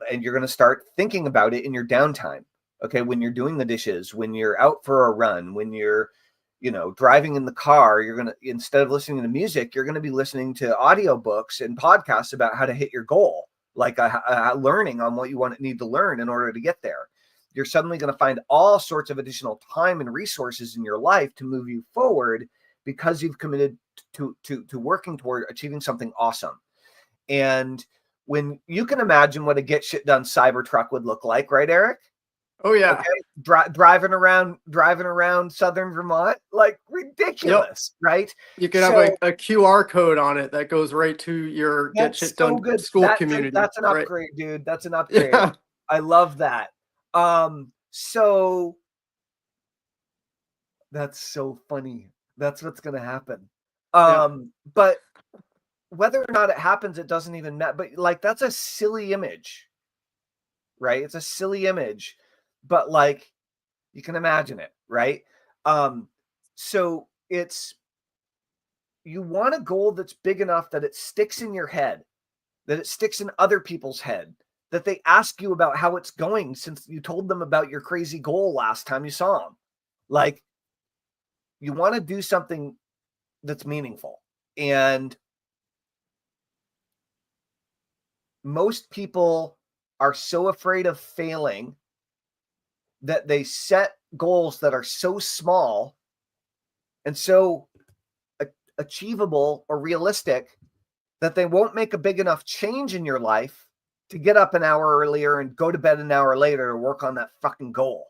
going to start thinking about it in your downtime. Okay, when you're doing the dishes, when you're out for a run, when you're, driving in the car, you're going to, instead of listening to music, you're going to be listening to audiobooks and podcasts about how to hit your goal, like learning on what you need to learn in order to get there. You're suddenly going to find all sorts of additional time and resources in your life to move you forward because you've committed to working toward achieving something awesome. And when you can imagine what a Get Shit Done Cybertruck would look like, right, Eric? Oh yeah. Okay. Driving around southern Vermont, like ridiculous, right? You could have a QR code on it that goes right to your Get Shit Done school community. That's an upgrade, dude. That's an upgrade. Yeah. I love that. So that's so funny. That's what's going to happen. But whether or not it happens, it doesn't even matter. But like, that's a silly image, right? It's a silly image, but like, you can imagine it, right? So you want a goal that's big enough that it sticks in your head, that it sticks in other people's head, that they ask you about how it's going since you told them about your crazy goal last time you saw them. Like, you want to do something that's meaningful. And most people are so afraid of failing that they set goals that are so small and so achievable or realistic that they won't make a big enough change in your life to get up an hour earlier and go to bed an hour later to work on that fucking goal.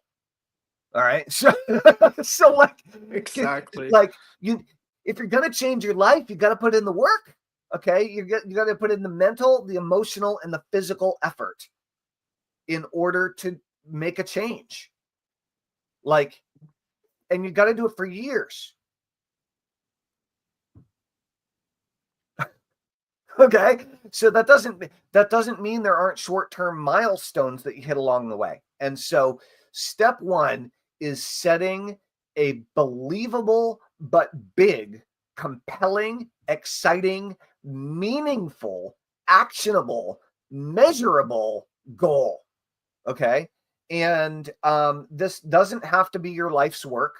All right. So like, Exactly. Like, if you're going to change your life, you got to put in the work. Okay. You got to put in the mental, the emotional, and the physical effort in order to make a change. Like, and you got to do it for years. Okay. So that doesn't mean there aren't short-term milestones that you hit along the way. And so step one is setting a believable but big, compelling, exciting, meaningful, actionable, measurable goal. Okay. And this doesn't have to be your life's work.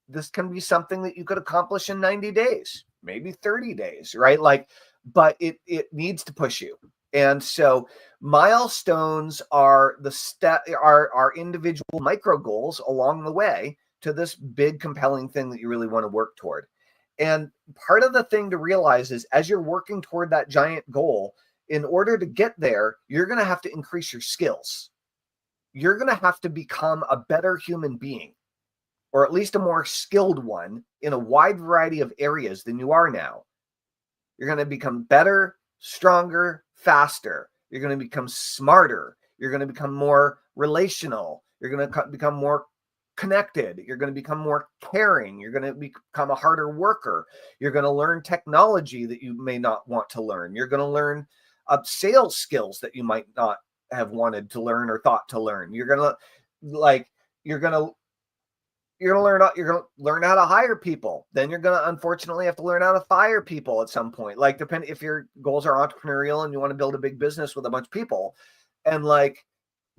This can be something that you could accomplish in 90 days, maybe 30 days, right? Like, but it needs to push you. And so milestones are are individual micro goals along the way to this big, compelling thing that you really want to work toward. And part of the thing to realize is as you're working toward that giant goal, in order to get there, you're going to have to increase your skills. You're going to have to become a better human being, or at least a more skilled one in a wide variety of areas than you are now. You're going to become better, stronger, faster. You're going to become smarter. You're going to become more relational. You're going to become more connected. You're going to become more caring. You're going to become a harder worker. You're going to learn technology that you may not want to learn. You're going to learn sales skills that you might not have wanted to learn or thought to learn. You're going to learn how to hire people. Then you're going to unfortunately have to learn how to fire people at some point. Like, depend if your goals are entrepreneurial and you want to build a big business with a bunch of people. And like,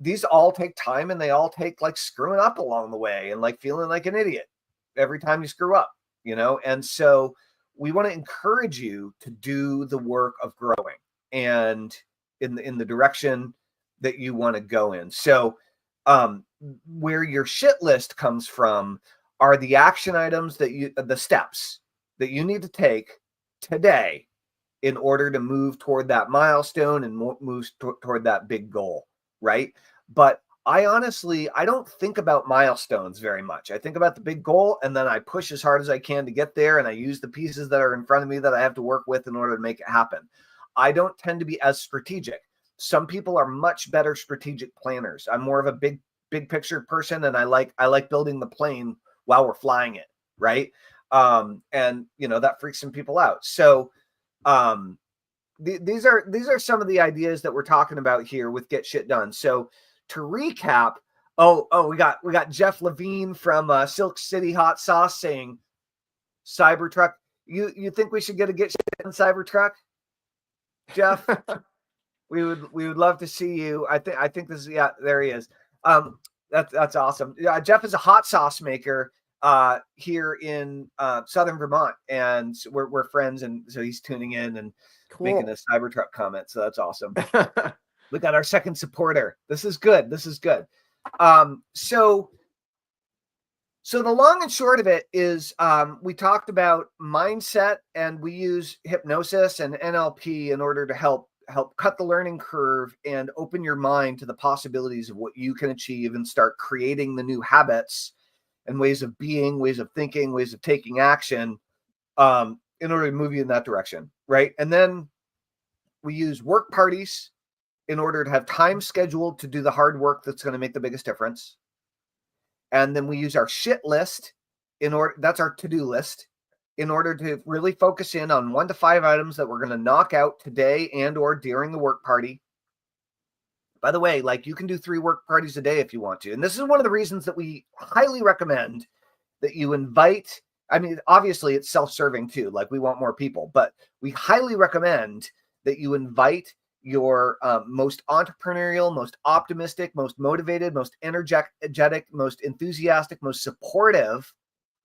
these all take time and they all take like screwing up along the way and like feeling like an idiot every time you screw up, you know? And so we want to encourage you to do the work of growing and in the direction that you want to go in. So, where your shit list comes from are the action items the steps that you need to take today in order to move toward that milestone and move toward that big goal, right? But I don't think about milestones very much. I think about the big goal and then I push as hard as I can to get there and I use the pieces that are in front of me that I have to work with in order to make it happen. I don't tend to be as strategic. Some people are much better strategic planners. I'm more of a big picture person, and I like building the plane while we're flying it, right? And you know that freaks some people out. So these are some of the ideas that we're talking about here with Get Shit Done. So to recap, we got Jeff Levine from Silk City Hot Sauce saying Cybertruck. You think we should get a Get Shit Done Cybertruck, Jeff? We would love to see you. I think this is, yeah, there he is. That's awesome. Jeff is a hot sauce maker here in Southern Vermont, and we're friends, and so he's tuning in and making a Cybertruck comment. So that's awesome. We got our second supporter. This is good. So the long and short of it is we talked about mindset, and we use hypnosis and NLP in order to help cut the learning curve and open your mind to the possibilities of what you can achieve and start creating the new habits and ways of being, ways of thinking, ways of taking action in order to move you in that direction, right? And then we use work parties in order to have time scheduled to do the hard work that's going to make the biggest difference. And then we use our shit list that's our to-do list, in order to really focus in on 1 to 5 items that we're going to knock out today and or during the work party. By the way, like, you can do 3 work parties a day if you want to. And this is one of the reasons that we highly recommend that you invite. I mean, obviously it's self-serving too. Like, we want more people, but we highly recommend that you invite your most entrepreneurial, most optimistic, most motivated, most energetic, most enthusiastic, most supportive,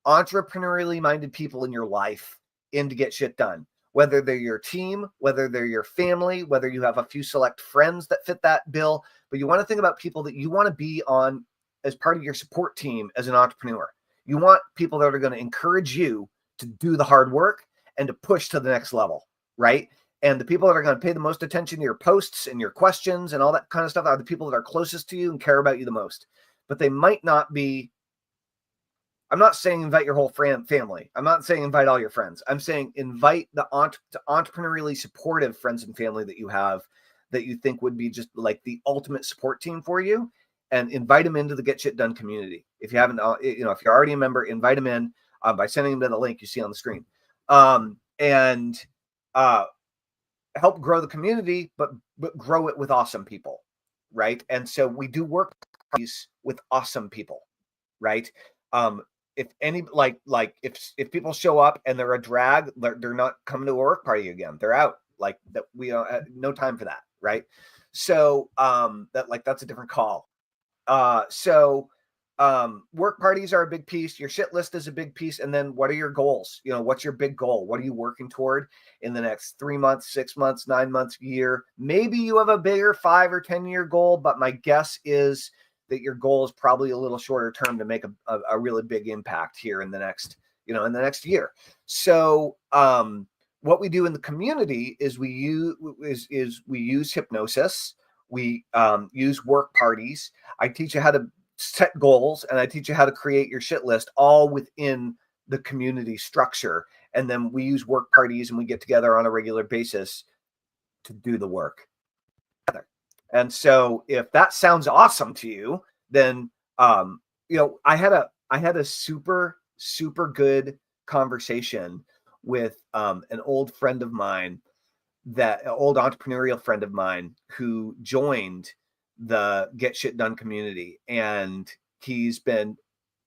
entrepreneurially minded people in your life in to get shit done. Whether they're your team, whether they're your family, whether you have a few select friends that fit that bill, but you want to think about people that you want to be on as part of your support team as an entrepreneur. You want people that are going to encourage you to do the hard work and to push to the next level, right? And the people that are going to pay the most attention to your posts and your questions and all that kind of stuff are the people that are closest to you and care about you the most. But they might not be. I'm not saying invite your whole family. I'm not saying invite all your friends. I'm saying invite the entrepreneurially supportive friends and family that you have that you think would be just like the ultimate support team for you, and invite them into the Get Shit Done community. If you haven't, if you're already a member, invite them in by sending them to the link you see on the screen, and help grow the community, but grow it with awesome people, right? And so we do work parties with awesome people, right? If any if people show up and they're a drag, they're not coming to a work party again. They're out. Like that, we don't have no time for that, right? So that's a different call. Work parties are a big piece. Your shit list is a big piece. And then what are your goals? What's your big goal? What are you working toward in the next 3 months, 6 months, 9 months, year? Maybe you have a bigger 5 or 10-year goal, but my guess is that your goal is probably a little shorter term to make a really big impact here in the next, in the next year. So, what we do in the community is we use hypnosis. We use work parties. I teach you how to set goals, and I teach you how to create your shit list all within the community structure. And then we use work parties and we get together on a regular basis to do the work. And so if that sounds awesome to you, then, I had a super, super good conversation with an old friend of mine, an old entrepreneurial friend of mine who joined the Get Shit Done community. And he's been,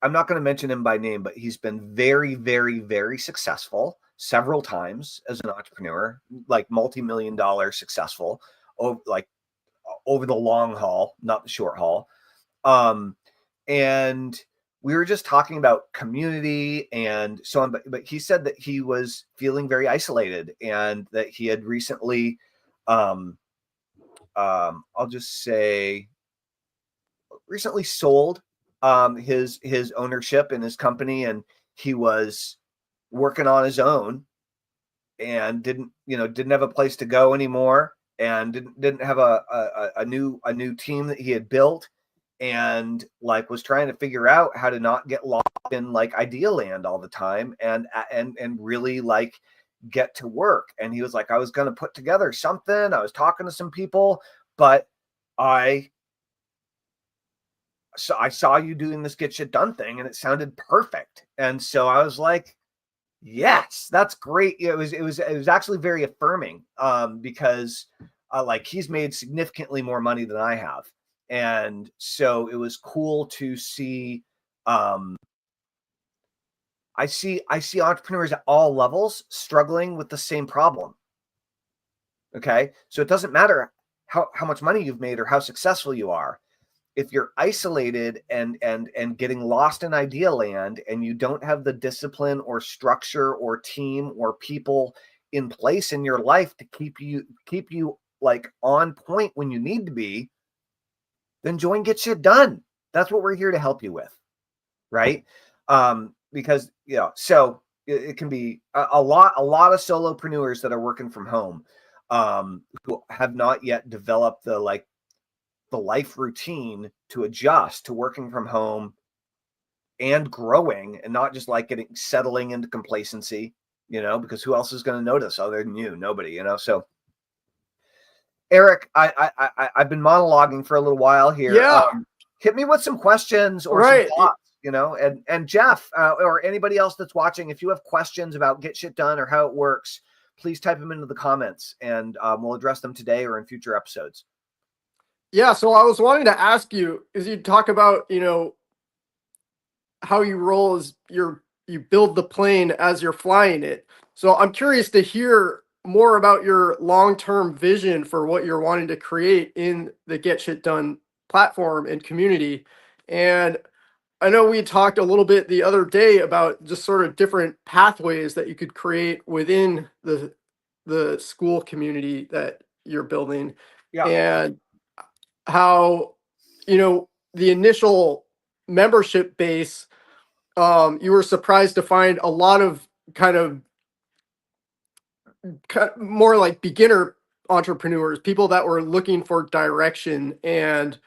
I'm not going to mention him by name, but he's been very, very, very successful several times as an entrepreneur, like multi-million dollar successful, over the long haul, not the short haul. And we were just talking about community and so on, but he said that he was feeling very isolated and that he had recently, I'll just say, recently sold his ownership in his company, and he was working on his own and didn't have a place to go anymore, and didn't have a new team that he had built, and was trying to figure out how to not get lost in idea land all the time, and really get to work. And he was like, I was going to put together something. I was talking to some people, but I saw you doing this Get Shit Done thing and it sounded perfect. And so I was like, yes, that's great. It was actually very affirming, because he's made significantly more money than I have. And so it was cool to see. I see entrepreneurs at all levels struggling with the same problem. Okay. So it doesn't matter how much money you've made or how successful you are. If you're isolated and getting lost in idea land, and you don't have the discipline or structure or team or people in place in your life to keep you on point when you need to be, then join Get Shit Done. That's what we're here to help you with. Right. Because, so it can be a lot of solopreneurs that are working from home, who have not yet developed the life routine to adjust to working from home and growing, and not just settling into complacency, because who else is going to notice other than you? Nobody, So Eric, I've been monologuing for a little while here. Yeah. Hit me with some questions or some thoughts, and Jeff, or anybody else that's watching, if you have questions about Get Shit Done or how it works, please type them into the comments, and we'll address them today or in future episodes. Yeah, so I was wanting to ask you, as you talk about, how you roll is you build the plane as you're flying it. So I'm curious to hear more about your long-term vision for what you're wanting to create in the Get Shit Done platform and community. And I know we talked a little bit the other day about just sort of different pathways that you could create within the school community that you're building, Yeah. and how, the initial membership base, you were surprised to find a lot of kind of more like beginner entrepreneurs, people that were looking for direction and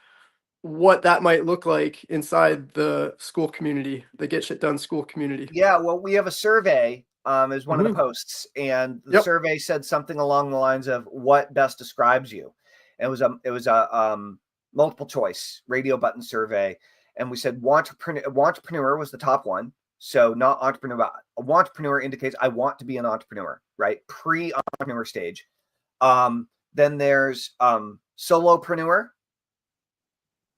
what that might look like inside the school community, the Get Shit Done school community. Yeah, well, we have a survey as one of the Mhm. posts, and the Yep. survey said something along the lines of what best describes you. And it was a multiple choice radio button survey, and we said entrepreneur was the top one. So not entrepreneur, but entrepreneur indicates I want to be an entrepreneur, right? Pre-entrepreneur stage. Then there's solopreneur,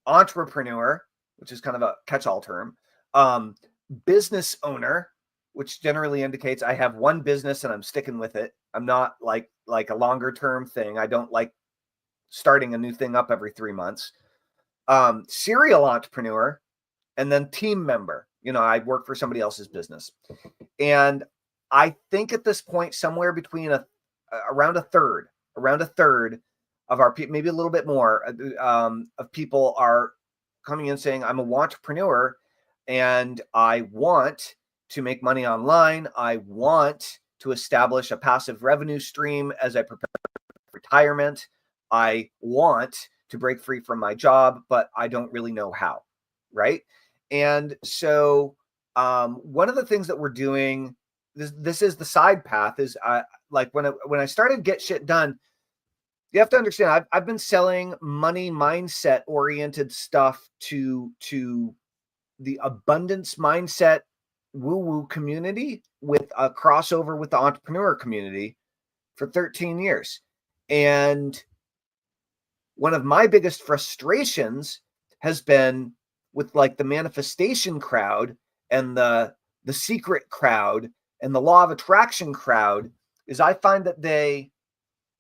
entrepreneur, which is kind of a catch-all term, business owner, which generally indicates I have one business and I'm sticking with it. I'm not like a longer term thing. I don't like starting a new thing up every 3 months. Serial entrepreneur, and then team member. I work for somebody else's business. And I think at this point, somewhere between around a third of our people, maybe a little bit more, of people are coming in saying, I'm a entrepreneur and I want to make money online. I want to establish a passive revenue stream as I prepare for retirement. I want to break free from my job, but I don't really know how. Right. And so one of the things that we're doing, this is the side path, is like when I started Get Shit Done, you have to understand, I've been selling money mindset oriented stuff to the abundance mindset woo-woo community with a crossover with the entrepreneur community for 13 years. And one of my biggest frustrations has been with like the manifestation crowd and the secret crowd and the law of attraction crowd, is I find that they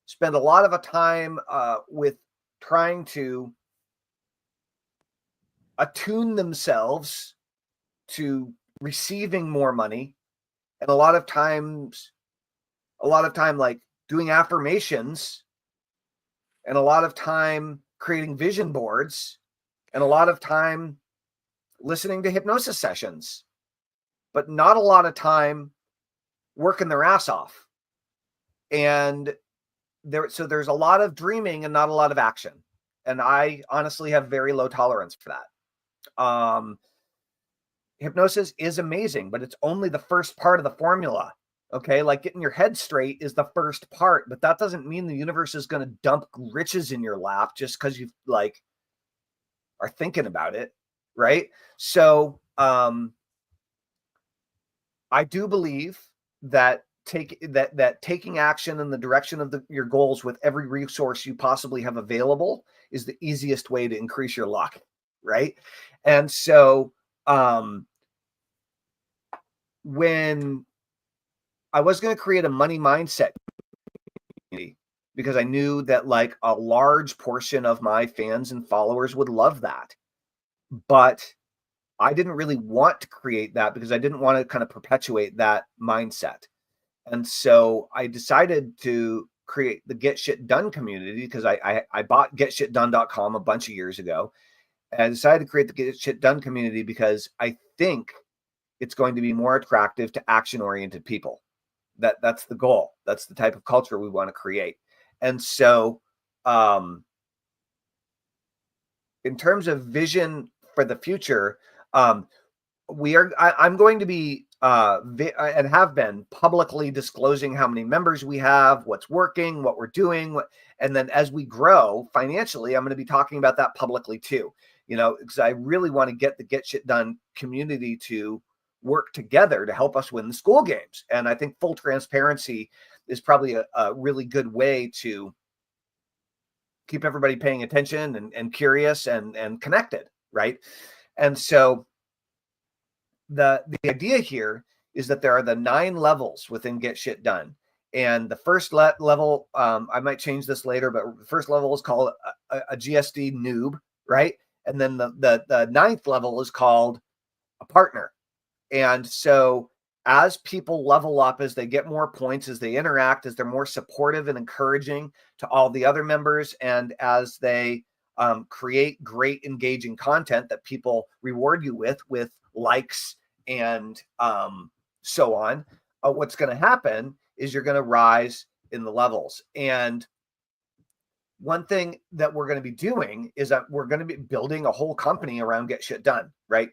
spend a lot of a time with trying to attune themselves to receiving more money, and a lot of time like doing affirmations, and a lot of time creating vision boards, and a lot of time listening to hypnosis sessions, but not a lot of time working their ass off. And there's a lot of dreaming and not a lot of action. And I honestly have very low tolerance for that. Hypnosis is amazing, but it's only the first part of the formula. Okay, like getting your head straight is the first part, but that doesn't mean the universe is going to dump riches in your lap just because you like are thinking about it, right? So I do believe that taking action in the direction of your goals with every resource you possibly have available is the easiest way to increase your luck, right? And so when I was going to create a money mindset community, because I knew that like a large portion of my fans and followers would love that, but I didn't really want to create that because I didn't want to kind of perpetuate that mindset. And so I decided to create the Get Shit Done community, because I bought getshitdone.com a bunch of years ago. And I decided to create the Get Shit Done community because I think it's going to be more attractive to action-oriented people. That's the goal. That's the type of culture we want to create. And so in terms of vision for the future, I'm going to be and have been publicly disclosing how many members we have, what's working, what we're doing, and then as we grow financially, I'm going to be talking about that publicly too. Because I really want to get the Get Shit Done community to work together to help us win the school games. And I think full transparency is probably a really good way to keep everybody paying attention and curious and connected, right? And so the idea here is that there are the 9 levels within Get Shit Done. And the first level, I might change this later, but the first level is called a GSD noob, right? And then the ninth level is called a partner. And so as people level up, as they get more points, as they interact, as they're more supportive and encouraging to all the other members, and as they create great engaging content that people reward you with likes and so on, what's going to happen is you're going to rise in the levels. And one thing that we're going to be doing is that we're going to be building a whole company around Get Shit Done, right?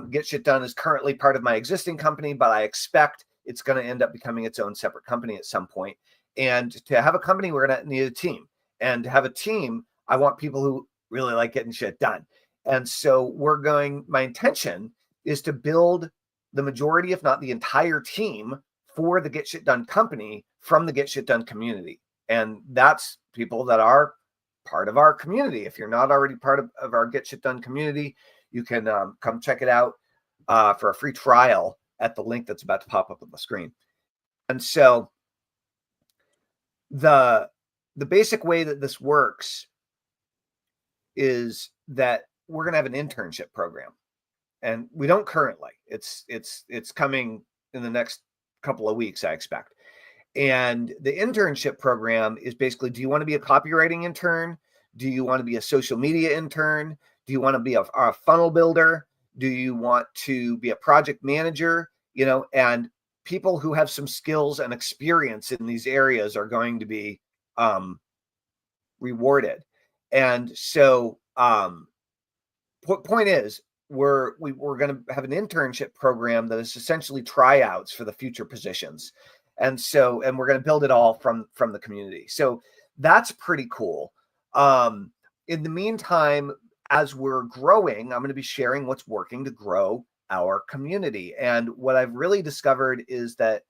Get Shit Done is currently part of my existing company, but I expect it's going to end up becoming its own separate company at some point. And to have a company, we're going to need a team. And to have a team, I want people who really like getting shit done. And so my intention is to build the majority, if not the entire team, for the Get Shit Done company from the Get Shit Done community. And that's people that are part of our community. If you're not already part of our Get Shit Done community, you can come check it out for a free trial at the link that's about to pop up on the screen. And so the basic way that this works is that we're going to have an internship program, and we don't currently. It's coming in the next couple of weeks, I expect. And the internship program is basically, do you want to be a copywriting intern? Do you want to be a social media intern? Do you want to be a funnel builder? Do you want to be a project manager? And people who have some skills and experience in these areas are going to be rewarded. And so point is, we're going to have an internship program that is essentially tryouts for the future positions. And we're going to build it all from the community. So that's pretty cool. In the meantime, as we're growing, I'm going to be sharing what's working to grow our community. And what I've really discovered is that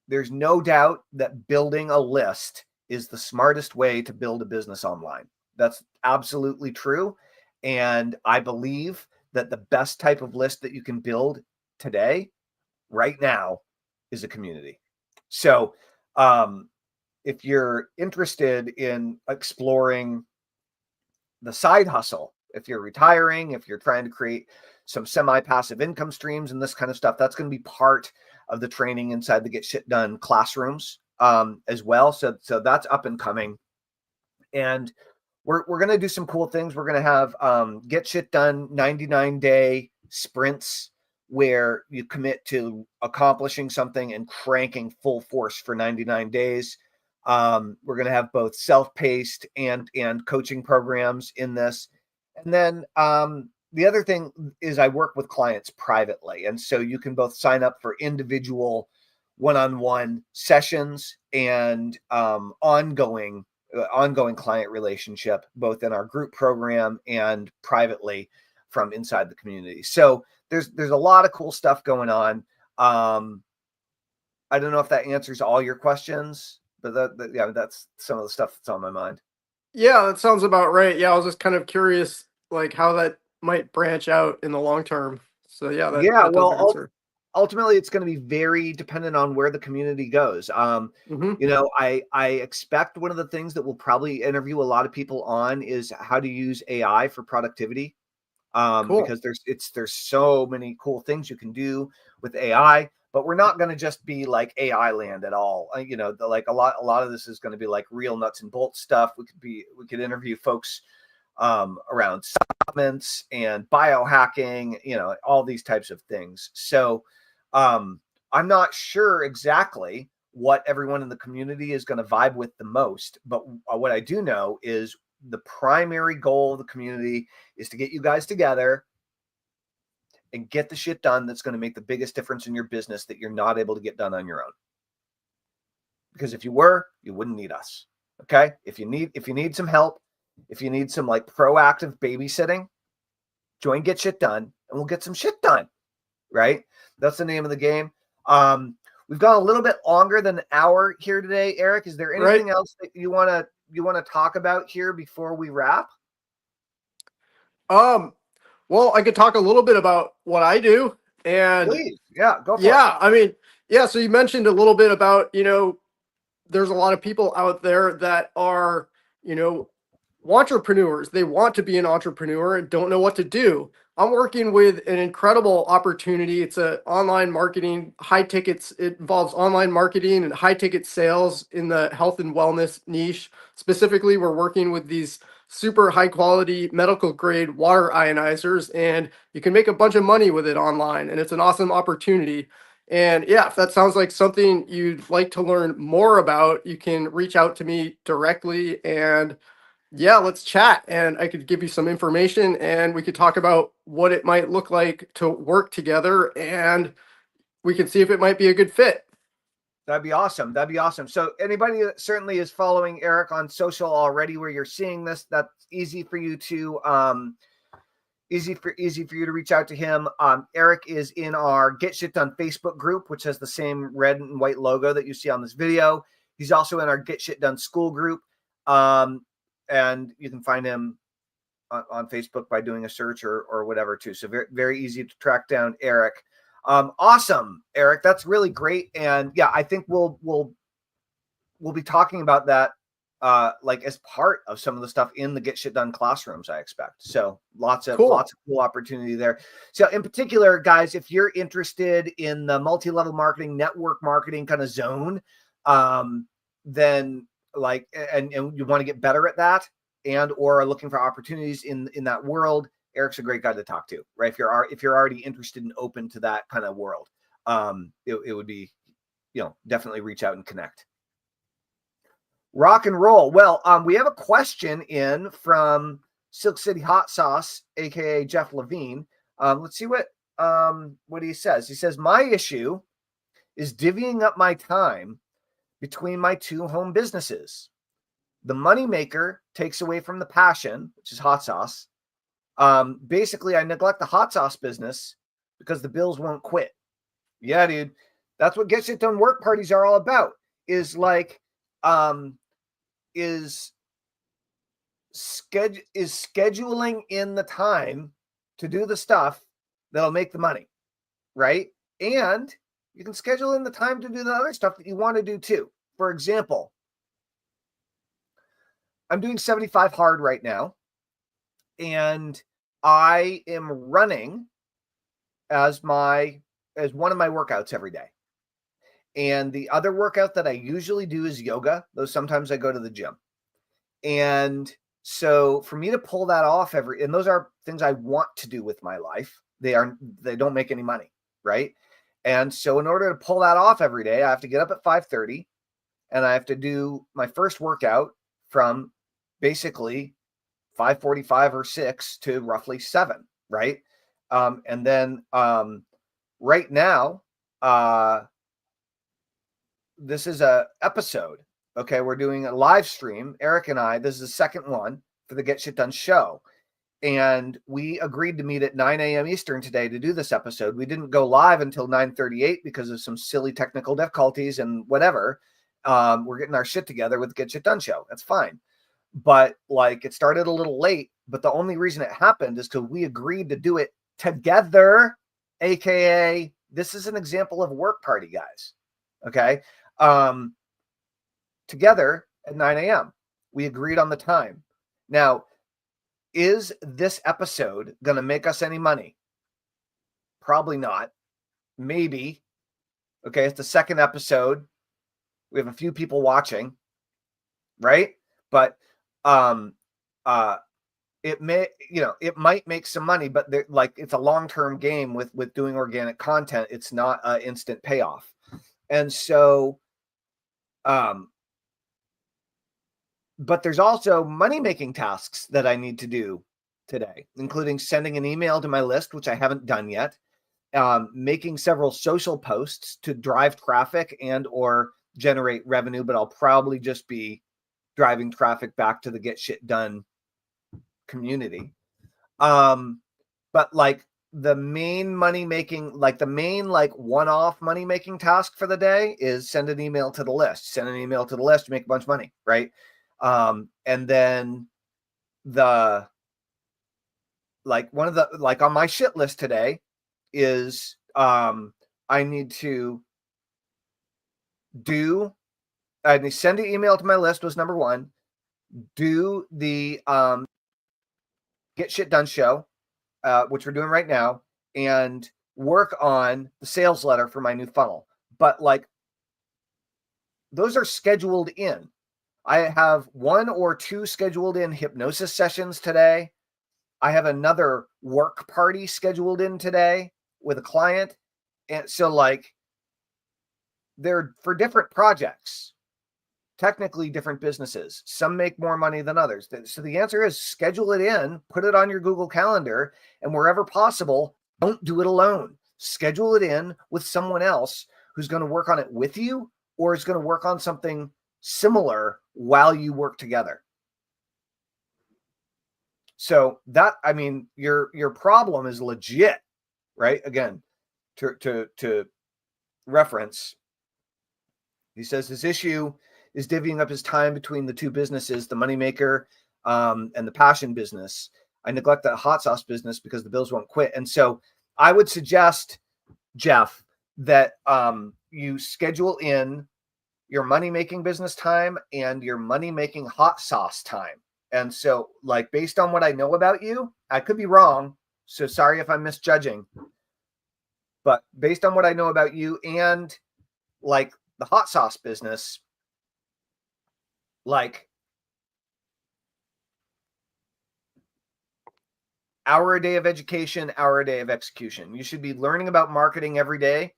there's no doubt that building a list is the smartest way to build a business online. That's absolutely true. And I believe that the best type of list that you can build today, right now, is a community. So if you're interested in exploring the side hustle, if you're retiring, if you're trying to create some semi-passive income streams and this kind of stuff, that's going to be part of the training inside the Get Shit Done classrooms as well. So that's up and coming. And we're going to do some cool things. We're going to have Get Shit Done 99-day sprints where you commit to accomplishing something and cranking full force for 99 days. We're going to have both self-paced and coaching programs in this. And then the other thing is I work with clients privately. And so you can both sign up for individual one-on-one sessions and ongoing client relationship, both in our group program and privately from inside the community. So there's a lot of cool stuff going on. I don't know if that answers all your questions, but that's some of the stuff that's on my mind. Yeah, that sounds about right. Yeah, I was just kind of curious, like how that might branch out in the long term. So yeah, that does answer. Ultimately, it's going to be very dependent on where the community goes. I expect one of the things that we'll probably interview a lot of people on is how to use AI for productivity. Cool. Because there's so many cool things you can do with AI, but we're not going to just be like AI land at all. Like a lot of this is going to be like real nuts and bolts stuff. We could interview folks around supplements and biohacking, all these types of things. So I'm not sure exactly what everyone in the community is going to vibe with the most, but what I do know is the primary goal of the community is to get you guys together and get the shit done that's going to make the biggest difference in your business that you're not able to get done on your own. Because if you were, you wouldn't need us. Okay? If you need some help, if you need some like proactive babysitting, join Get Shit Done and we'll get some shit done. Right? That's the name of the game. We've gone a little bit longer than an hour here today, Eric. Is there anything else that you want to talk about here before we wrap? Well, I could talk a little bit about what I do, and please, yeah, go for it. Yeah, I mean, Yeah, so you mentioned a little bit about, there's a lot of people out there that are, you know, entrepreneurs. They want to be an entrepreneur and don't know what to do. I'm working with an incredible opportunity. It's a online marketing, high tickets. It involves online marketing and high ticket sales in the health and wellness niche. Specifically, we're working with these super high quality medical grade water ionizers, and you can make a bunch of money with it online, and it's an awesome opportunity. And yeah, if that sounds like something you'd like to learn more about, you can reach out to me directly, and yeah, let's chat. And I could give you some information and we could talk about what it might look like to work together, and we can see if it might be a good fit. That'd be awesome. That'd be awesome. So anybody that certainly is following Eric on social already where you're seeing this, that's easy for you to easy for you to reach out to him. Eric is in our Get Shit Done Facebook group, which has the same red and white logo that you see on this video. He's also in our Get Shit Done school group. And you can find him on Facebook by doing a search or whatever too. So very, very easy to track down Eric. Awesome, Eric. That's really great. And yeah, I think we'll be talking about that like as part of some of the stuff in the Get Shit Done classrooms, I expect. So lots of Cool. cool opportunity there. So in particular, guys, if you're interested in the multi-level marketing, network marketing kind of zone, then like, and you want to get better at that and or are looking for opportunities in that world, Eric's a great guy to talk to, right? If you're already interested and open to that kind of world, it would be, definitely reach out and connect. Rock and roll. Well, we have a question in from Silk City Hot Sauce, aka Jeff Levine. Let's see what he says. He says, my issue is divvying up my time between my two home businesses. The moneymaker takes away from the passion, which is hot sauce. Basically, I neglect the hot sauce business because the bills won't quit. Yeah, dude. That's what Get Shit Done work parties are all about. Is like, is scheduling in the time to do the stuff that'll make the money, right? And you can schedule in the time to do the other stuff that you want to do too. For example, I'm doing 75 hard right now, and I am running as one of my workouts every day. And the other workout that I usually do is yoga, though sometimes I go to the gym. And so for me to pull that off and those are things I want to do with my life. They don't make any money, right? And so in order to pull that off every day, I have to get up at 5:30 and I have to do my first workout from basically 5:45 or 6 to roughly 7, right? And then right now, this is a episode. Okay, we're doing a live stream. Eric and I, this is the second one for the Get Shit Done show. And we agreed to meet at 9 a.m. Eastern today to do this episode. We didn't go live until 9:38 because of some silly technical difficulties and whatever. We're getting our shit together with the Get Shit Done show. That's fine. But like it started a little late, but the only reason it happened is because we agreed to do it together, aka this is an example of a work party, guys. Okay. Together at 9 a.m. We agreed on the time. Now, is this episode going to make us any money? Probably not. Maybe. Okay, it's the second episode. We have a few people watching, right? But it might make some money, but it's a long-term game with doing organic content. It's not an instant payoff. And so but there's also money-making tasks that I need to do today, including sending an email to my list, which I haven't done yet, making several social posts to drive traffic and or generate revenue, but I'll probably just be driving traffic back to the Get Shit Done community. But like the main money-making, one-off money-making task for the day is send an email to the list. Send an email to the list to make a bunch of money, right? And then on my shit list today is I need to send an email to my list was number one. Do the Get Shit Done show, which we're doing right now, and work on the sales letter for my new funnel. But like, those are scheduled in. I have 1 or 2 scheduled in hypnosis sessions today. I have another work party scheduled in today with a client. And so like, they're for different projects, technically different businesses. Some make more money than others. So the answer is schedule it in, put it on your Google Calendar, and wherever possible, don't do it alone. Schedule it in with someone else who's going to work on it with you, or is going to work on something similar while you work together. So that, I mean, your problem is legit, right? Again, to reference, he says his issue is divvying up his time between the two businesses, the moneymaker and the passion business. I neglect the hot sauce business because the bills won't quit. And so I would suggest, Jeff, that you schedule in your money-making business time and your money-making hot sauce time. And so, like, based on what I know about you, I could be wrong, so sorry if I'm misjudging, but based on what I know about you and, like, the hot sauce business, like, hour a day of education, hour a day of execution. You should be learning about marketing every day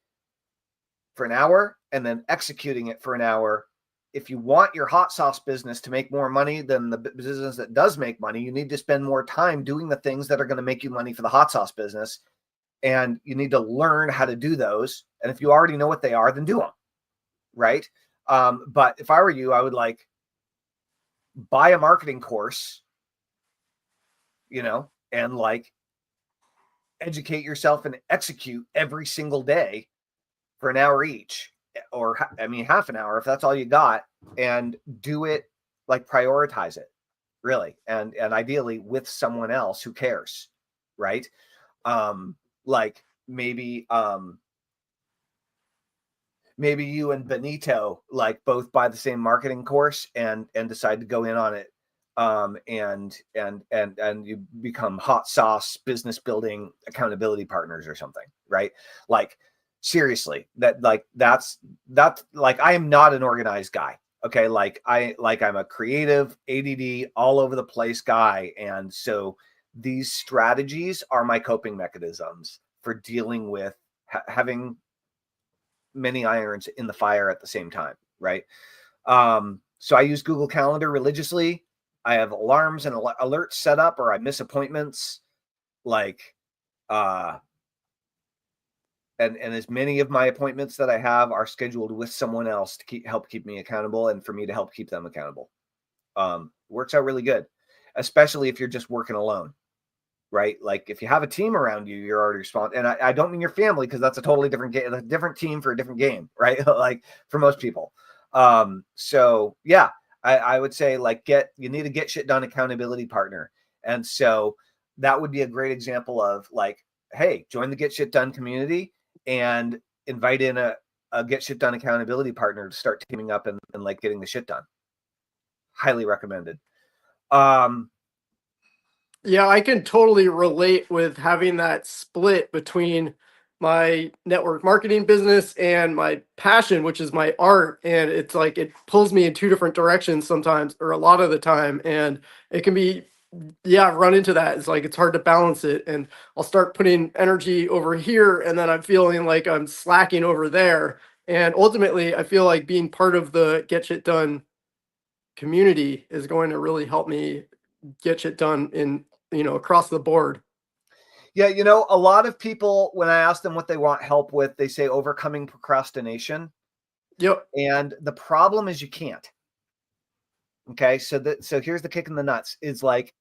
for an hour and then executing it for an hour. If you want your hot sauce business to make more money than the business that does make money, you need to spend more time doing the things that are going to make you money for the hot sauce business. And you need to learn how to do those. And if you already know what they are, then do them. Right. But if I were you, I would like buy a marketing course, you know, and like educate yourself and execute every single day for an hour each, or I mean, half an hour, if that's all you got, and do it, like, prioritize it really. And ideally with someone else who cares. Right. Like maybe you and Benito like both buy the same marketing course and decide to go in on it. And you become hot sauce business building accountability partners or something. Right. Like, seriously, that's like, I am not an organized guy. Okay. I'm a creative, ADD, all over the place guy. And so these strategies are my coping mechanisms for dealing with having many irons in the fire at the same time. Right. So I use Google Calendar religiously. I have alarms and alerts set up, or I miss appointments. Like, and as many of my appointments that I have are scheduled with someone else to help keep me accountable, and for me to help keep them accountable. Works out really good, especially if you're just working alone, right? Like, if you have a team around you, you're already responsible. And I don't mean your family, because that's a totally different game, a different team for a different game, right? Like, for most people. So yeah, I would say, like, you need to get shit done accountability partner. And so that would be a great example of, like, hey, join the Get Shit Done community and invite in a Get Shit Done accountability partner to start teaming up and like getting the shit done. Highly recommended. Yeah, I can totally relate with having that split between my network marketing business and my passion, which is my art. And it's like it pulls me in two different directions sometimes, or a lot of the time. And it can be, yeah, run into that. It's like it's hard to balance it. And I'll start putting energy over here, and then I'm feeling like I'm slacking over there. And ultimately, I feel like being part of the Get Shit Done community is going to really help me get shit done in, across the board. Yeah, a lot of people, when I ask them what they want help with, they say overcoming procrastination. Yep. And the problem is you can't. Okay, so here's the kick in the nuts. Is like,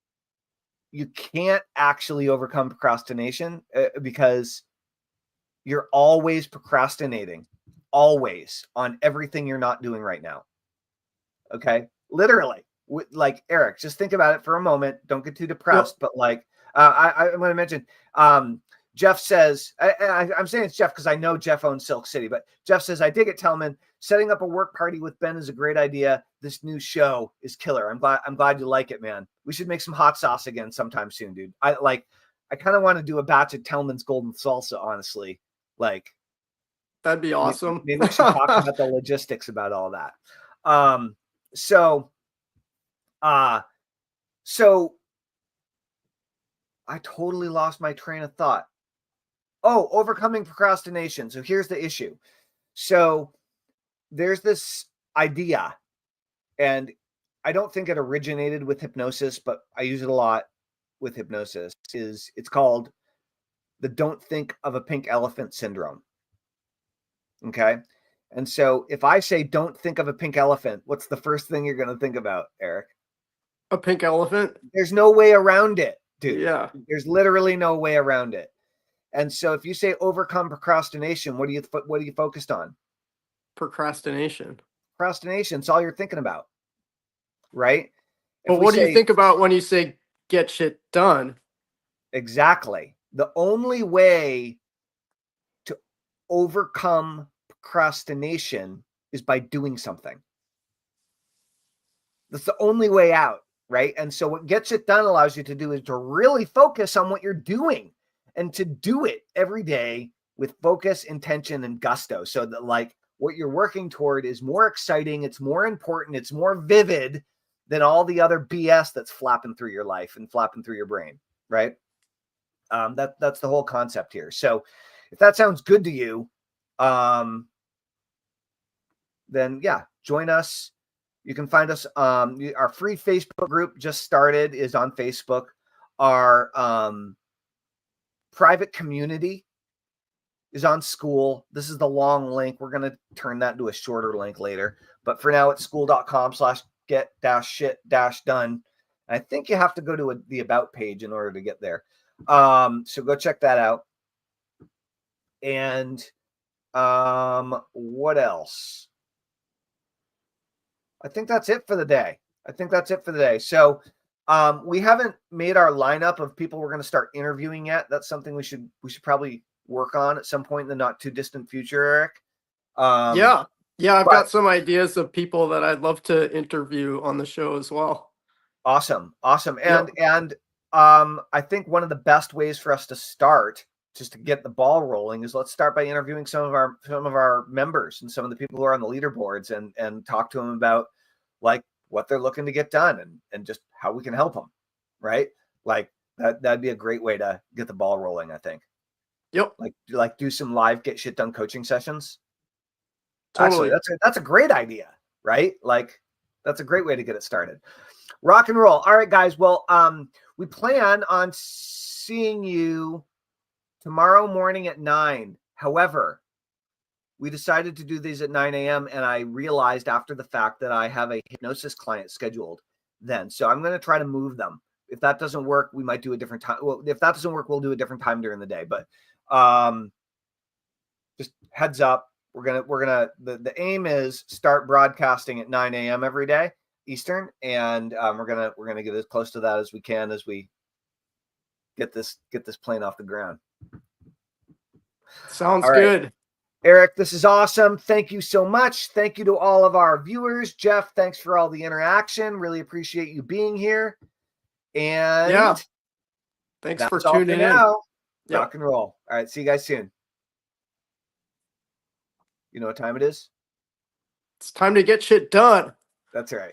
you can't actually overcome procrastination because you're always procrastinating, always, on everything you're not doing right now. Okay, literally. Like, Eric, just think about it for a moment. Don't get too depressed. Yep. But like, I'm going to mention, Jeff says, I'm saying it's Jeff because I know Jeff owns Silk City, but Jeff says, I dig it, Tellman. setting up a work party with Ben is a great idea. This new show is killer. I'm glad you like it, man. We should make some hot sauce again sometime soon, dude. I kind of want to do a batch of Tellman's Golden Salsa, honestly. Like, that'd be awesome. Maybe we should talk about the logistics about all that. So I totally lost my train of thought. Oh, overcoming procrastination. So here's the issue. So there's this idea, and I don't think it originated with hypnosis, but I use it a lot with hypnosis. It's called the don't think of a pink elephant syndrome. Okay. And so if I say don't think of a pink elephant, what's the first thing you're going to think about, Eric? A pink elephant? There's no way around it, dude. Yeah. There's literally no way around it. And so if you say overcome procrastination, what are you focused on? Procrastination. Procrastination. It's all you're thinking about. Right? But what do you think about when you say get shit done? Exactly. The only way to overcome procrastination is by doing something. That's the only way out, right? And so what gets it done allows you to do is to really focus on what you're doing and to do it every day with focus, intention, and gusto. So that like what you're working toward is more exciting, it's more important, it's more vivid than all the other BS that's flapping through your life and flapping through your brain, right? That's the whole concept here. So if that sounds good to you, then yeah, join us. You can find us. Our free Facebook group just started, is on Facebook. Our private community is on School. This is the long link. We're going to turn that into a shorter link later. But for now, it's school.com/get-shit-done. I think you have to go to the About page in order to get there. So go check that out. And what else? I think that's it for the day. So we haven't made our lineup of people we're going to start interviewing yet. That's something we should probably work on at some point in the not too distant future, Eric. Yeah, I've got some ideas of people that I'd love to interview on the show as well. Awesome. And I think one of the best ways for us to start, just to get the ball rolling, is let's start by interviewing some of our members and some of the people who are on the leaderboards and talk to them about like what they're looking to get done and just how we can help them. Right. Like that'd be a great way to get the ball rolling, I think. Yep. Like do some live get shit done coaching sessions. Totally. Actually, that's a great idea, right? Like that's a great way to get it started. Rock and roll. All right, guys. Well, we plan on seeing you tomorrow morning at 9. However, we decided to do these at 9 a.m. and I realized after the fact that I have a hypnosis client scheduled then. So I'm going to try to move them. If that doesn't work, we might do a different time. Well, if that doesn't work, we'll do a different time during the day. But just heads up, the aim is start broadcasting at 9 a.m. every day Eastern, and we're gonna get as close to that as we can as we get this plane off the ground. Sounds good. Eric, this is awesome. Thank you so much. Thank you to all of our viewers. Jeff, thanks for all the interaction. Really appreciate you being here. And yeah, thanks for tuning in. Now. Yep. Rock and roll. All right, see you guys soon. You know what time it is? It's time to get shit done. That's right.